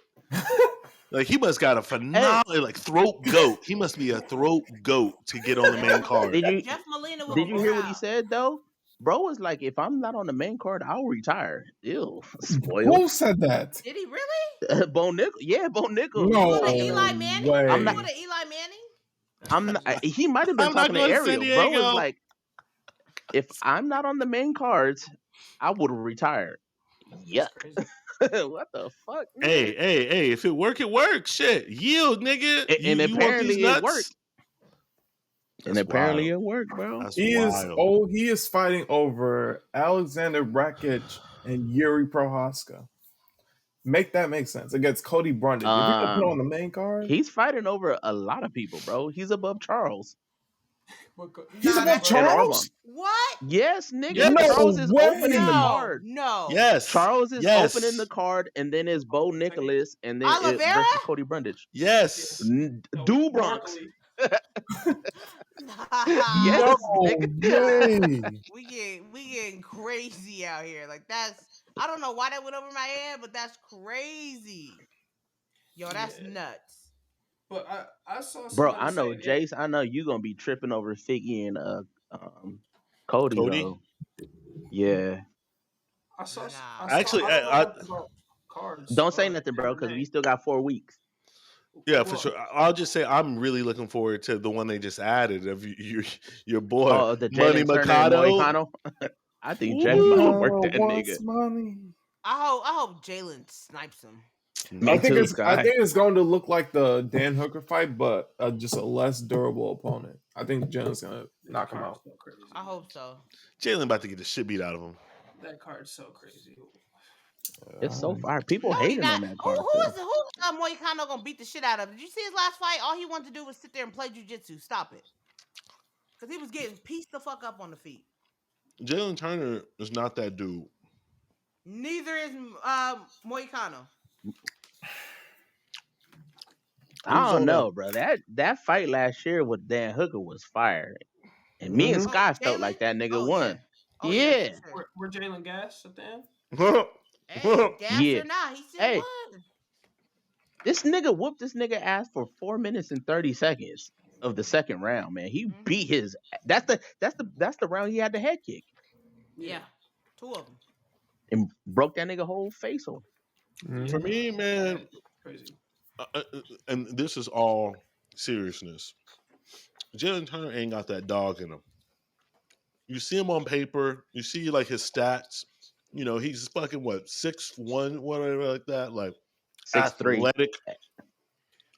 Speaker 5: Like he must got a phenomenal throat goat. He must be a throat goat to get on the main card.
Speaker 1: Did you
Speaker 3: Jeff Molina
Speaker 1: hear what he said though? Bro was like, if I'm not on the main card, I'll retire. Ew, spoiled.
Speaker 4: Who said that?
Speaker 3: Did he really?
Speaker 1: Bo Nickel, yeah, Bo Nickel.
Speaker 4: No
Speaker 3: What, Eli Manning?
Speaker 4: way.
Speaker 1: I'm not-
Speaker 3: What, Eli Manning?
Speaker 1: I'm not, he might have been
Speaker 5: I'm not
Speaker 1: talking to
Speaker 5: going to
Speaker 1: Ariel.
Speaker 5: San
Speaker 1: Bro
Speaker 5: Diego.
Speaker 1: was like, if I'm not on the main cards, I would have retired. Yuck. What the fuck?
Speaker 5: Hey, if it work, it works. Shit. Yield, nigga.
Speaker 1: And
Speaker 5: you want
Speaker 1: apparently
Speaker 5: these
Speaker 1: it
Speaker 5: nuts?
Speaker 1: worked. And
Speaker 5: That's
Speaker 1: apparently
Speaker 5: wild.
Speaker 1: it worked, bro.
Speaker 5: That's
Speaker 4: He
Speaker 5: wild.
Speaker 4: is fighting over Alexander Rakic and Yuri Prohaska. Make that make sense against Cody Brundage. If you can put on the main card,
Speaker 1: He's fighting over a lot of people, bro. He's above Charles.
Speaker 4: he's
Speaker 3: Nah,
Speaker 4: above
Speaker 3: that's-
Speaker 4: Charles.
Speaker 3: What?
Speaker 1: Yes, nigga.
Speaker 5: Yes.
Speaker 1: Charles is
Speaker 4: No way.
Speaker 1: opening the card.
Speaker 3: No.
Speaker 5: Yes.
Speaker 1: Charles is
Speaker 5: Yes.
Speaker 1: opening the card, and then it's Bo Nicholas, and then it's
Speaker 3: Oliveira?
Speaker 1: versus Cody Brundage.
Speaker 5: Yes.
Speaker 1: Do Bronx.
Speaker 3: Nah.
Speaker 1: Yes,
Speaker 4: No
Speaker 1: nigga.
Speaker 4: way.
Speaker 3: we getting crazy out here. Like that's I don't know why that went over my head, but that's crazy. Yo, that's
Speaker 2: Yeah.
Speaker 3: nuts.
Speaker 2: But I saw
Speaker 1: Bro,
Speaker 2: somebody
Speaker 1: I know,
Speaker 2: say that-
Speaker 1: Jace. I know you gonna be tripping over Figgy and Cody.
Speaker 5: Cody?
Speaker 1: Though. Yeah.
Speaker 2: I saw.
Speaker 3: Nah.
Speaker 2: I saw
Speaker 5: Actually,
Speaker 2: I don't know
Speaker 5: I-
Speaker 2: much about cards.
Speaker 1: Don't say nothing, bro, because we still got 4 weeks.
Speaker 5: Yeah, for
Speaker 2: Well,
Speaker 5: sure. I'll just say I'm really looking forward to the one they just added of your boy
Speaker 1: Oh, the
Speaker 5: Money
Speaker 1: Jalen Turner and
Speaker 5: Mikado.
Speaker 1: Moicano. I think Jack's about to work that
Speaker 4: Wants
Speaker 1: nigga.
Speaker 4: money.
Speaker 3: I hope Jalen snipes him.
Speaker 1: Me
Speaker 4: I think
Speaker 1: too,
Speaker 4: it's
Speaker 1: Sky.
Speaker 4: going to look like the Dan Hooker fight, but just a less durable opponent. I think Jalen's gonna knock him out.
Speaker 2: So crazy.
Speaker 3: I hope so.
Speaker 5: Jalen about to get the shit beat out of him.
Speaker 2: That card's so crazy.
Speaker 1: It's so far. People
Speaker 3: No, he
Speaker 1: hating
Speaker 3: not.
Speaker 1: on that card.
Speaker 3: Who
Speaker 1: too.
Speaker 3: is Moicano gonna beat the shit out of? Did you see his last fight? All he wanted to do was sit there and play jujitsu. Stop it. Because he was getting pieced the fuck up on the feet.
Speaker 5: Jalen Turner is not that dude.
Speaker 3: Neither is Moicano.
Speaker 1: I don't know, bro. That fight last year with Dan Hooker was fire. And me and
Speaker 3: Mhm.
Speaker 1: Sky
Speaker 3: Oh,
Speaker 1: felt
Speaker 3: Jalen?
Speaker 1: like that nigga
Speaker 3: Oh,
Speaker 1: won.
Speaker 3: Oh,
Speaker 1: Yeah.
Speaker 3: for sure.
Speaker 2: We're Jalen Gas at the end.
Speaker 3: Hey, gas
Speaker 1: Yeah.
Speaker 3: or not, he still
Speaker 1: Hey.
Speaker 3: won.
Speaker 1: This nigga whooped this nigga ass for 4 minutes and 30 seconds of the second round, man. He
Speaker 3: Mhm.
Speaker 1: beat his. That's the round he had the head kick
Speaker 3: Yeah, 2 of them.
Speaker 1: and broke that nigga whole face off.
Speaker 5: For me, man,
Speaker 2: Crazy.
Speaker 5: and this is all seriousness. Jalen Turner ain't got that dog in him. You see him on paper. You see like his stats. You know he's fucking what 6'1", whatever like that. Like
Speaker 1: 6'3".
Speaker 5: athletic.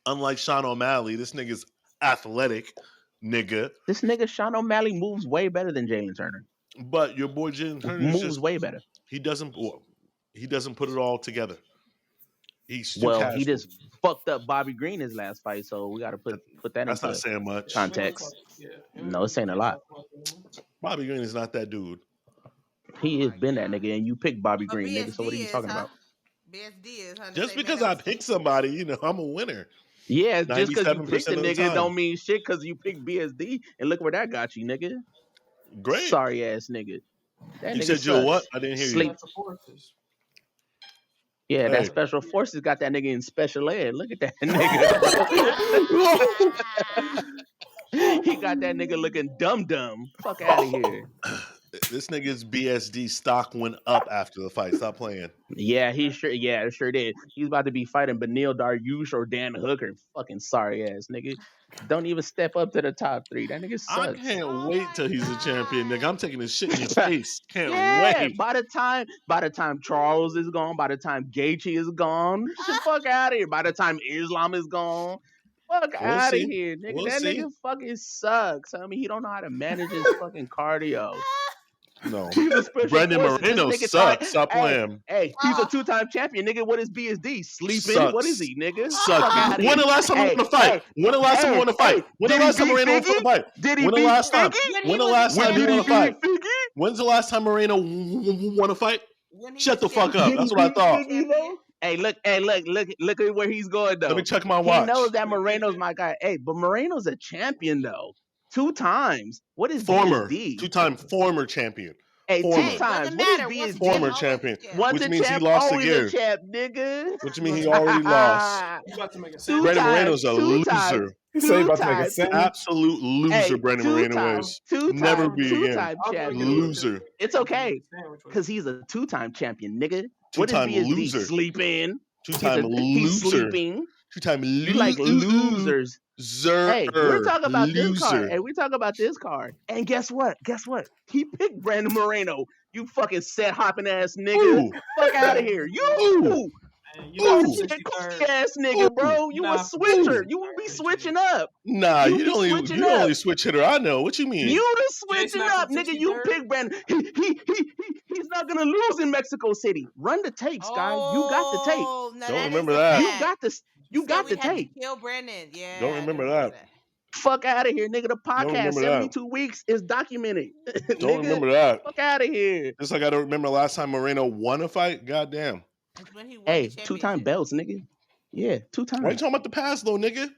Speaker 5: Unlike Sean O'Malley, this nigga's athletic, nigga.
Speaker 1: This nigga Sean O'Malley moves way better than Jalen Turner.
Speaker 5: But your boy Jalen Turner is
Speaker 1: Moves
Speaker 5: just
Speaker 1: way better.
Speaker 5: he doesn't put it all together. He's too
Speaker 1: Well,
Speaker 5: casual.
Speaker 1: he just fucked up Bobby Green his last fight, so we got to put that
Speaker 5: That's
Speaker 1: into
Speaker 5: not saying much.
Speaker 1: context.
Speaker 2: Yeah.
Speaker 1: No, it's saying a lot.
Speaker 5: Bobby Green is not that dude.
Speaker 1: He has been that nigga, and you picked Bobby
Speaker 3: But
Speaker 1: Green, nigga. So what are you
Speaker 3: BSD
Speaker 1: talking
Speaker 3: is,
Speaker 1: about?
Speaker 3: BSD is, huh?
Speaker 5: Just because I pick somebody, you know, I'm a winner.
Speaker 1: Yeah, just because you
Speaker 5: 97%
Speaker 1: picked the
Speaker 5: of the
Speaker 1: nigga
Speaker 5: time.
Speaker 1: don't mean shit because you picked BSD, and look where that got you, nigga.
Speaker 5: Great.
Speaker 1: Sorry ass nigga. That
Speaker 5: You
Speaker 1: nigga
Speaker 5: said you're what?
Speaker 1: sucks.
Speaker 5: I didn't hear
Speaker 1: Sleep.
Speaker 2: Special forces.
Speaker 1: Yeah,
Speaker 5: Hey.
Speaker 1: that special forces got that nigga in special ed. Look at that nigga. He got that nigga looking dumb. Fuck out of here.
Speaker 5: you. This nigga's BSD stock went up after the fight. Stop playing.
Speaker 1: Yeah, he sure. Yeah, it sure did. He's about to be fighting Benil Dariush or Dan Hooker. Fucking sorry ass nigga. Don't even step up to the top 3. That nigga
Speaker 5: I
Speaker 1: sucks.
Speaker 5: can't
Speaker 3: Oh
Speaker 5: wait
Speaker 3: my
Speaker 5: till he's a champion, nigga. I'm taking this shit in your face. Can't
Speaker 1: Yeah,
Speaker 5: wait.
Speaker 1: by the time Charles is gone, by the time Gaethje is gone, get the fuck out of here. By the time Islam is gone, fuck
Speaker 5: We'll
Speaker 1: out of
Speaker 5: see.
Speaker 1: here, nigga.
Speaker 5: We'll
Speaker 1: That
Speaker 5: see.
Speaker 1: nigga fucking sucks. I mean, he don't know how to manage his fucking cardio.
Speaker 5: No.
Speaker 1: He's a special
Speaker 5: Brendan
Speaker 1: forces. This
Speaker 5: Moreno
Speaker 1: nigga
Speaker 5: sucks. Stop
Speaker 1: Hey,
Speaker 5: playing.
Speaker 1: Hey, he's a 2-time champion, nigga. What is BSD? Sleeping? What is
Speaker 5: Sucks.
Speaker 1: he, nigga?
Speaker 5: Suck.
Speaker 1: Fuck outta
Speaker 5: When
Speaker 1: here.
Speaker 5: the last time I
Speaker 1: Hey,
Speaker 5: won a fight?
Speaker 1: hey,
Speaker 5: When the last time I
Speaker 1: hey,
Speaker 5: won a fight?
Speaker 1: hey,
Speaker 5: When the
Speaker 1: did he
Speaker 5: last time
Speaker 1: beat
Speaker 5: Moreno won a
Speaker 1: Figgy?
Speaker 5: fight?
Speaker 1: Did he
Speaker 5: When the
Speaker 1: beat
Speaker 5: last time?
Speaker 1: Figgy?
Speaker 5: When the last time
Speaker 1: Did
Speaker 5: you
Speaker 1: he
Speaker 5: won a
Speaker 1: beat
Speaker 5: fight?
Speaker 1: Figgy?
Speaker 5: When's the last time Moreno won a fight?
Speaker 3: When he
Speaker 5: Shut
Speaker 3: was
Speaker 5: the fuck
Speaker 3: champion.
Speaker 5: up. That's what I thought.
Speaker 1: Hey, look at where he's going though.
Speaker 5: Let me check my
Speaker 1: He
Speaker 5: watch.
Speaker 1: knows that Moreno's my guy. Hey, but Moreno's a champion though. 2 times. What is
Speaker 5: Former,
Speaker 1: BSD?
Speaker 5: 2-time former champion.
Speaker 1: Hey, two
Speaker 5: Former.
Speaker 3: Hey,
Speaker 1: times.
Speaker 3: doesn't
Speaker 1: What is
Speaker 3: matter.
Speaker 1: B
Speaker 3: Once
Speaker 1: is
Speaker 3: a
Speaker 1: G?
Speaker 3: champ,
Speaker 5: Former
Speaker 3: always a
Speaker 5: champion.
Speaker 3: champ.
Speaker 1: Once
Speaker 5: Which
Speaker 1: a
Speaker 5: means he
Speaker 1: champ,
Speaker 5: lost
Speaker 1: always
Speaker 5: again.
Speaker 1: a champ, nigga.
Speaker 5: Which means he already lost.
Speaker 2: You about to make a
Speaker 1: Two
Speaker 2: sandwich?
Speaker 5: Brandon
Speaker 1: times.
Speaker 5: Moreno's a
Speaker 1: Two
Speaker 5: loser.
Speaker 1: times.
Speaker 4: He said he
Speaker 1: Two
Speaker 4: about to make a
Speaker 1: times.
Speaker 4: sandwich.
Speaker 5: Absolute loser,
Speaker 1: Hey,
Speaker 5: Brandon
Speaker 1: two
Speaker 5: Moreno
Speaker 1: times.
Speaker 5: is.
Speaker 1: Two
Speaker 5: Never
Speaker 1: times.
Speaker 5: be again.
Speaker 1: Two-time
Speaker 2: I was gonna
Speaker 1: champion.
Speaker 2: get a
Speaker 5: Loser.
Speaker 2: rotisserie.
Speaker 1: It's
Speaker 2: I was gonna
Speaker 1: okay.
Speaker 2: make a sandwich with
Speaker 1: Because
Speaker 2: it.
Speaker 1: he's a two-time champion, nigga. What is
Speaker 5: Two-time
Speaker 1: BSD?
Speaker 5: loser.
Speaker 1: Sleeping.
Speaker 5: Two-time
Speaker 1: He's
Speaker 5: loser.
Speaker 1: sleeping.
Speaker 5: Two-time
Speaker 1: You like losers. Hey, we're talking about this card.
Speaker 5: loser.
Speaker 1: Hey, we're talking about this card. And guess what? Guess what? He picked Brandon Moreno. You fucking set hopping ass nigga.
Speaker 5: Ooh.
Speaker 1: Fuck out of here.
Speaker 5: Ooh.
Speaker 1: You.
Speaker 2: Man,
Speaker 1: You
Speaker 2: you
Speaker 1: are
Speaker 2: not
Speaker 5: Ooh.
Speaker 2: from
Speaker 1: a
Speaker 2: 63rd.
Speaker 1: cool ass nigga, bro.
Speaker 5: Ooh.
Speaker 1: You
Speaker 2: Nah,
Speaker 1: a switcher.
Speaker 2: Ooh.
Speaker 1: You will be
Speaker 2: Alright,
Speaker 1: switching
Speaker 2: Jay.
Speaker 1: up.
Speaker 5: Nah,
Speaker 1: You
Speaker 5: you
Speaker 1: be
Speaker 5: the only
Speaker 1: switching
Speaker 5: you the
Speaker 1: up.
Speaker 5: only switch hitter I know. What you mean?
Speaker 1: You the
Speaker 2: Jace
Speaker 1: switching
Speaker 2: not
Speaker 1: up,
Speaker 2: from
Speaker 1: nigga. You
Speaker 2: 63rd?
Speaker 1: pick Brandon. He's not gonna lose in Mexico City. Run the takes, guy. You got the tape.
Speaker 3: Oh, no,
Speaker 5: Don't
Speaker 3: that
Speaker 5: remember
Speaker 3: is a
Speaker 5: that.
Speaker 1: You
Speaker 3: fact.
Speaker 1: got this. You
Speaker 3: said
Speaker 1: got
Speaker 3: we
Speaker 1: the
Speaker 3: had
Speaker 1: tape.
Speaker 3: to kill Brandon. Yeah,
Speaker 5: Don't
Speaker 3: I
Speaker 5: remember
Speaker 3: remember
Speaker 5: that.
Speaker 1: Fuck out of here, nigga. The
Speaker 5: Don't
Speaker 1: podcast,
Speaker 5: remember that.
Speaker 1: 72 weeks, is documented.
Speaker 5: Don't
Speaker 1: Nigga,
Speaker 5: remember that.
Speaker 1: fuck out of here.
Speaker 5: Just like I don't remember the last time Moreno won a fight. Goddamn.
Speaker 3: It's when he won
Speaker 1: Hey,
Speaker 3: the
Speaker 1: two-time
Speaker 3: championship.
Speaker 1: belts, nigga. Yeah, two
Speaker 5: Why you
Speaker 1: times.
Speaker 5: talking about the past though, nigga?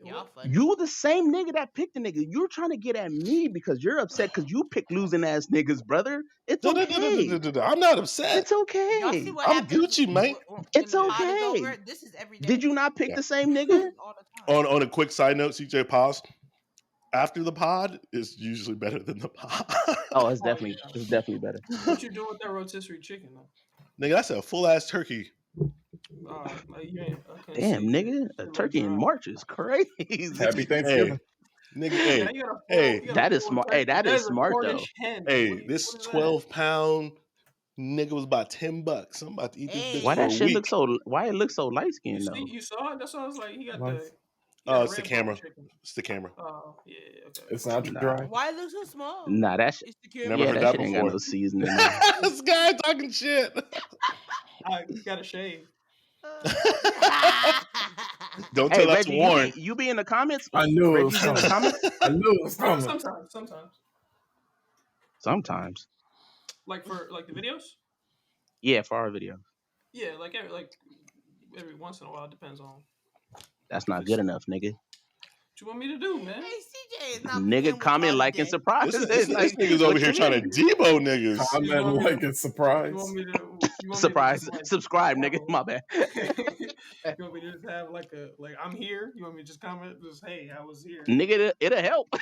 Speaker 3: Y'all funny.
Speaker 1: You the same nigga that picked the nigga. You're trying to get at me because you're upset because you picked losing ass niggas, brother. It's okay.
Speaker 5: I'm not upset.
Speaker 1: It's okay.
Speaker 3: Y'all see what
Speaker 5: I'm
Speaker 3: happens
Speaker 5: Gucci, mate.
Speaker 3: when
Speaker 1: It's
Speaker 3: the pod is
Speaker 1: okay.
Speaker 3: over? This is every day.
Speaker 1: Did you not pick
Speaker 5: Yeah.
Speaker 1: the same nigga?
Speaker 3: All the time.
Speaker 5: On a quick side note, CJ, pause. After the pod is usually better than the pod.
Speaker 1: Oh, it's definitely better.
Speaker 2: What you doing with that rotisserie chicken though?
Speaker 5: Nigga, that's a full ass turkey.
Speaker 2: Like, you ain't, I couldn't
Speaker 1: Damn,
Speaker 2: see.
Speaker 1: nigga, a
Speaker 2: Like
Speaker 1: turkey in
Speaker 2: dry.
Speaker 1: March is crazy.
Speaker 4: Happy Thanksgiving.
Speaker 5: Nigga,
Speaker 2: Yeah,
Speaker 5: hey,
Speaker 2: you got a full-
Speaker 5: hey,
Speaker 2: you got a
Speaker 1: that is
Speaker 2: full
Speaker 1: smart.
Speaker 2: turkey.
Speaker 1: Hey, that is
Speaker 2: a
Speaker 1: smart,
Speaker 2: Cornish hen.
Speaker 5: hey,
Speaker 2: What
Speaker 5: this
Speaker 2: is that?
Speaker 5: 12-pound nigga was about $10. I'm about to eat this bitch
Speaker 1: Why
Speaker 5: for
Speaker 1: that
Speaker 5: a
Speaker 1: shit
Speaker 5: week.
Speaker 1: look so? Why it look so light
Speaker 2: You
Speaker 1: skinned though?
Speaker 2: see, you saw it. That's why I was like, he got
Speaker 4: Nice.
Speaker 2: the.
Speaker 5: Oh, it's the
Speaker 2: red
Speaker 5: camera.
Speaker 2: bone chicken.
Speaker 5: It's the camera.
Speaker 2: Oh yeah, okay.
Speaker 4: It's not
Speaker 1: Nah.
Speaker 4: dry.
Speaker 3: Why it look so small?
Speaker 1: Nah, that shit.
Speaker 3: It's the camera.
Speaker 5: Never
Speaker 1: Yeah,
Speaker 5: heard
Speaker 1: that
Speaker 5: that
Speaker 1: shit ain't got
Speaker 5: before.
Speaker 1: no seasoning. in it.
Speaker 5: This guy talking shit.
Speaker 2: I got a shave.
Speaker 5: Don't
Speaker 1: Hey,
Speaker 5: tell that to
Speaker 1: Reggie,
Speaker 5: Warren.
Speaker 1: you be in the comments?
Speaker 4: I knew it was
Speaker 1: Reggie's in the
Speaker 4: coming.
Speaker 1: comments
Speaker 4: I knew it was coming.
Speaker 2: Sometimes.
Speaker 1: sometimes.
Speaker 2: Like for like the videos.
Speaker 1: Yeah, for our video.
Speaker 2: Yeah, like every once in a while. It depends on.
Speaker 1: That's not good enough, nigga.
Speaker 2: What you want me to do, man?
Speaker 3: Hey, CJ is not playing
Speaker 1: Nigga,
Speaker 3: with
Speaker 1: comment,
Speaker 3: y'all
Speaker 1: like, and
Speaker 3: today.
Speaker 1: surprise.
Speaker 5: This
Speaker 1: Like,
Speaker 5: nigga's over
Speaker 1: what
Speaker 5: here
Speaker 1: you
Speaker 5: trying to
Speaker 1: mean?
Speaker 5: Debo niggas.
Speaker 4: Comment,
Speaker 2: want me to-
Speaker 4: like, and surprise.
Speaker 2: You want me to
Speaker 1: Surprise,
Speaker 2: just, like,
Speaker 1: subscribe,
Speaker 2: have
Speaker 1: nigga.
Speaker 2: a-
Speaker 1: My bad.
Speaker 2: You want me to just have like I'm here? You want me to just comment? Just hey, I was here.
Speaker 1: Nigga, it'll help.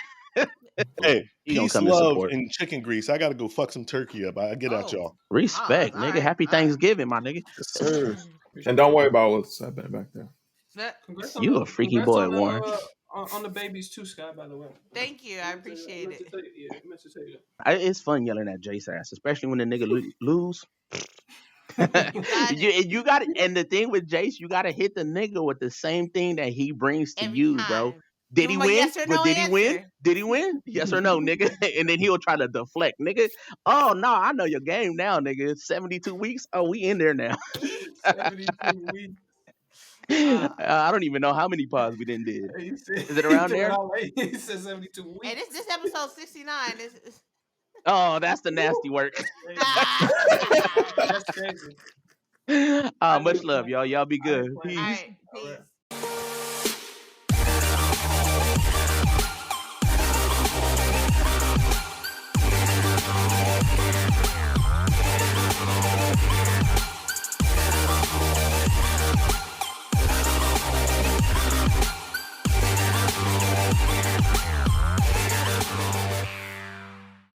Speaker 5: Hey,
Speaker 1: He gonna
Speaker 5: peace,
Speaker 1: come and
Speaker 5: love,
Speaker 1: support.
Speaker 5: and chicken grease. I gotta go fuck some turkey up. I get out,
Speaker 3: Oh.
Speaker 5: y'all.
Speaker 1: Respect,
Speaker 3: all
Speaker 1: nigga.
Speaker 3: right,
Speaker 1: Happy
Speaker 3: all right.
Speaker 1: Thanksgiving, my nigga.
Speaker 4: Yes, sir. And don't worry about what's happening back there.
Speaker 2: Congrats on
Speaker 1: You
Speaker 2: the,
Speaker 1: a freaky
Speaker 2: congrats
Speaker 1: boy,
Speaker 2: on the,
Speaker 1: Warren.
Speaker 2: On the babies too, Sky. By the way.
Speaker 3: Thank you. I appreciate it.
Speaker 2: Yeah, I meant to tell you that.
Speaker 1: It's fun yelling at Jace ass, especially when the nigga lose. you got to, and the thing with Jace, you got to hit the nigga with the same thing that he brings to
Speaker 3: Every
Speaker 1: you,
Speaker 3: time.
Speaker 1: bro. Did
Speaker 3: Give
Speaker 1: he
Speaker 3: him a
Speaker 1: win?
Speaker 3: yes or
Speaker 1: But
Speaker 3: no
Speaker 1: did he win?
Speaker 3: answer.
Speaker 1: Did he win? Yes or no, nigga? And then he'll try to deflect, nigga. Oh no, I know your game now, nigga. 72 weeks. Oh, we in there now.
Speaker 2: 72 weeks.
Speaker 1: I don't even know how many pods we didn't did.
Speaker 2: He said,
Speaker 1: Is it around there?
Speaker 2: He said 72 weeks.
Speaker 3: Hey, this episode 69. This
Speaker 1: Oh, that's the nasty work.
Speaker 2: That's crazy.
Speaker 1: Much love, y'all. Y'all be good.
Speaker 3: All
Speaker 1: Peace.
Speaker 3: right, peace.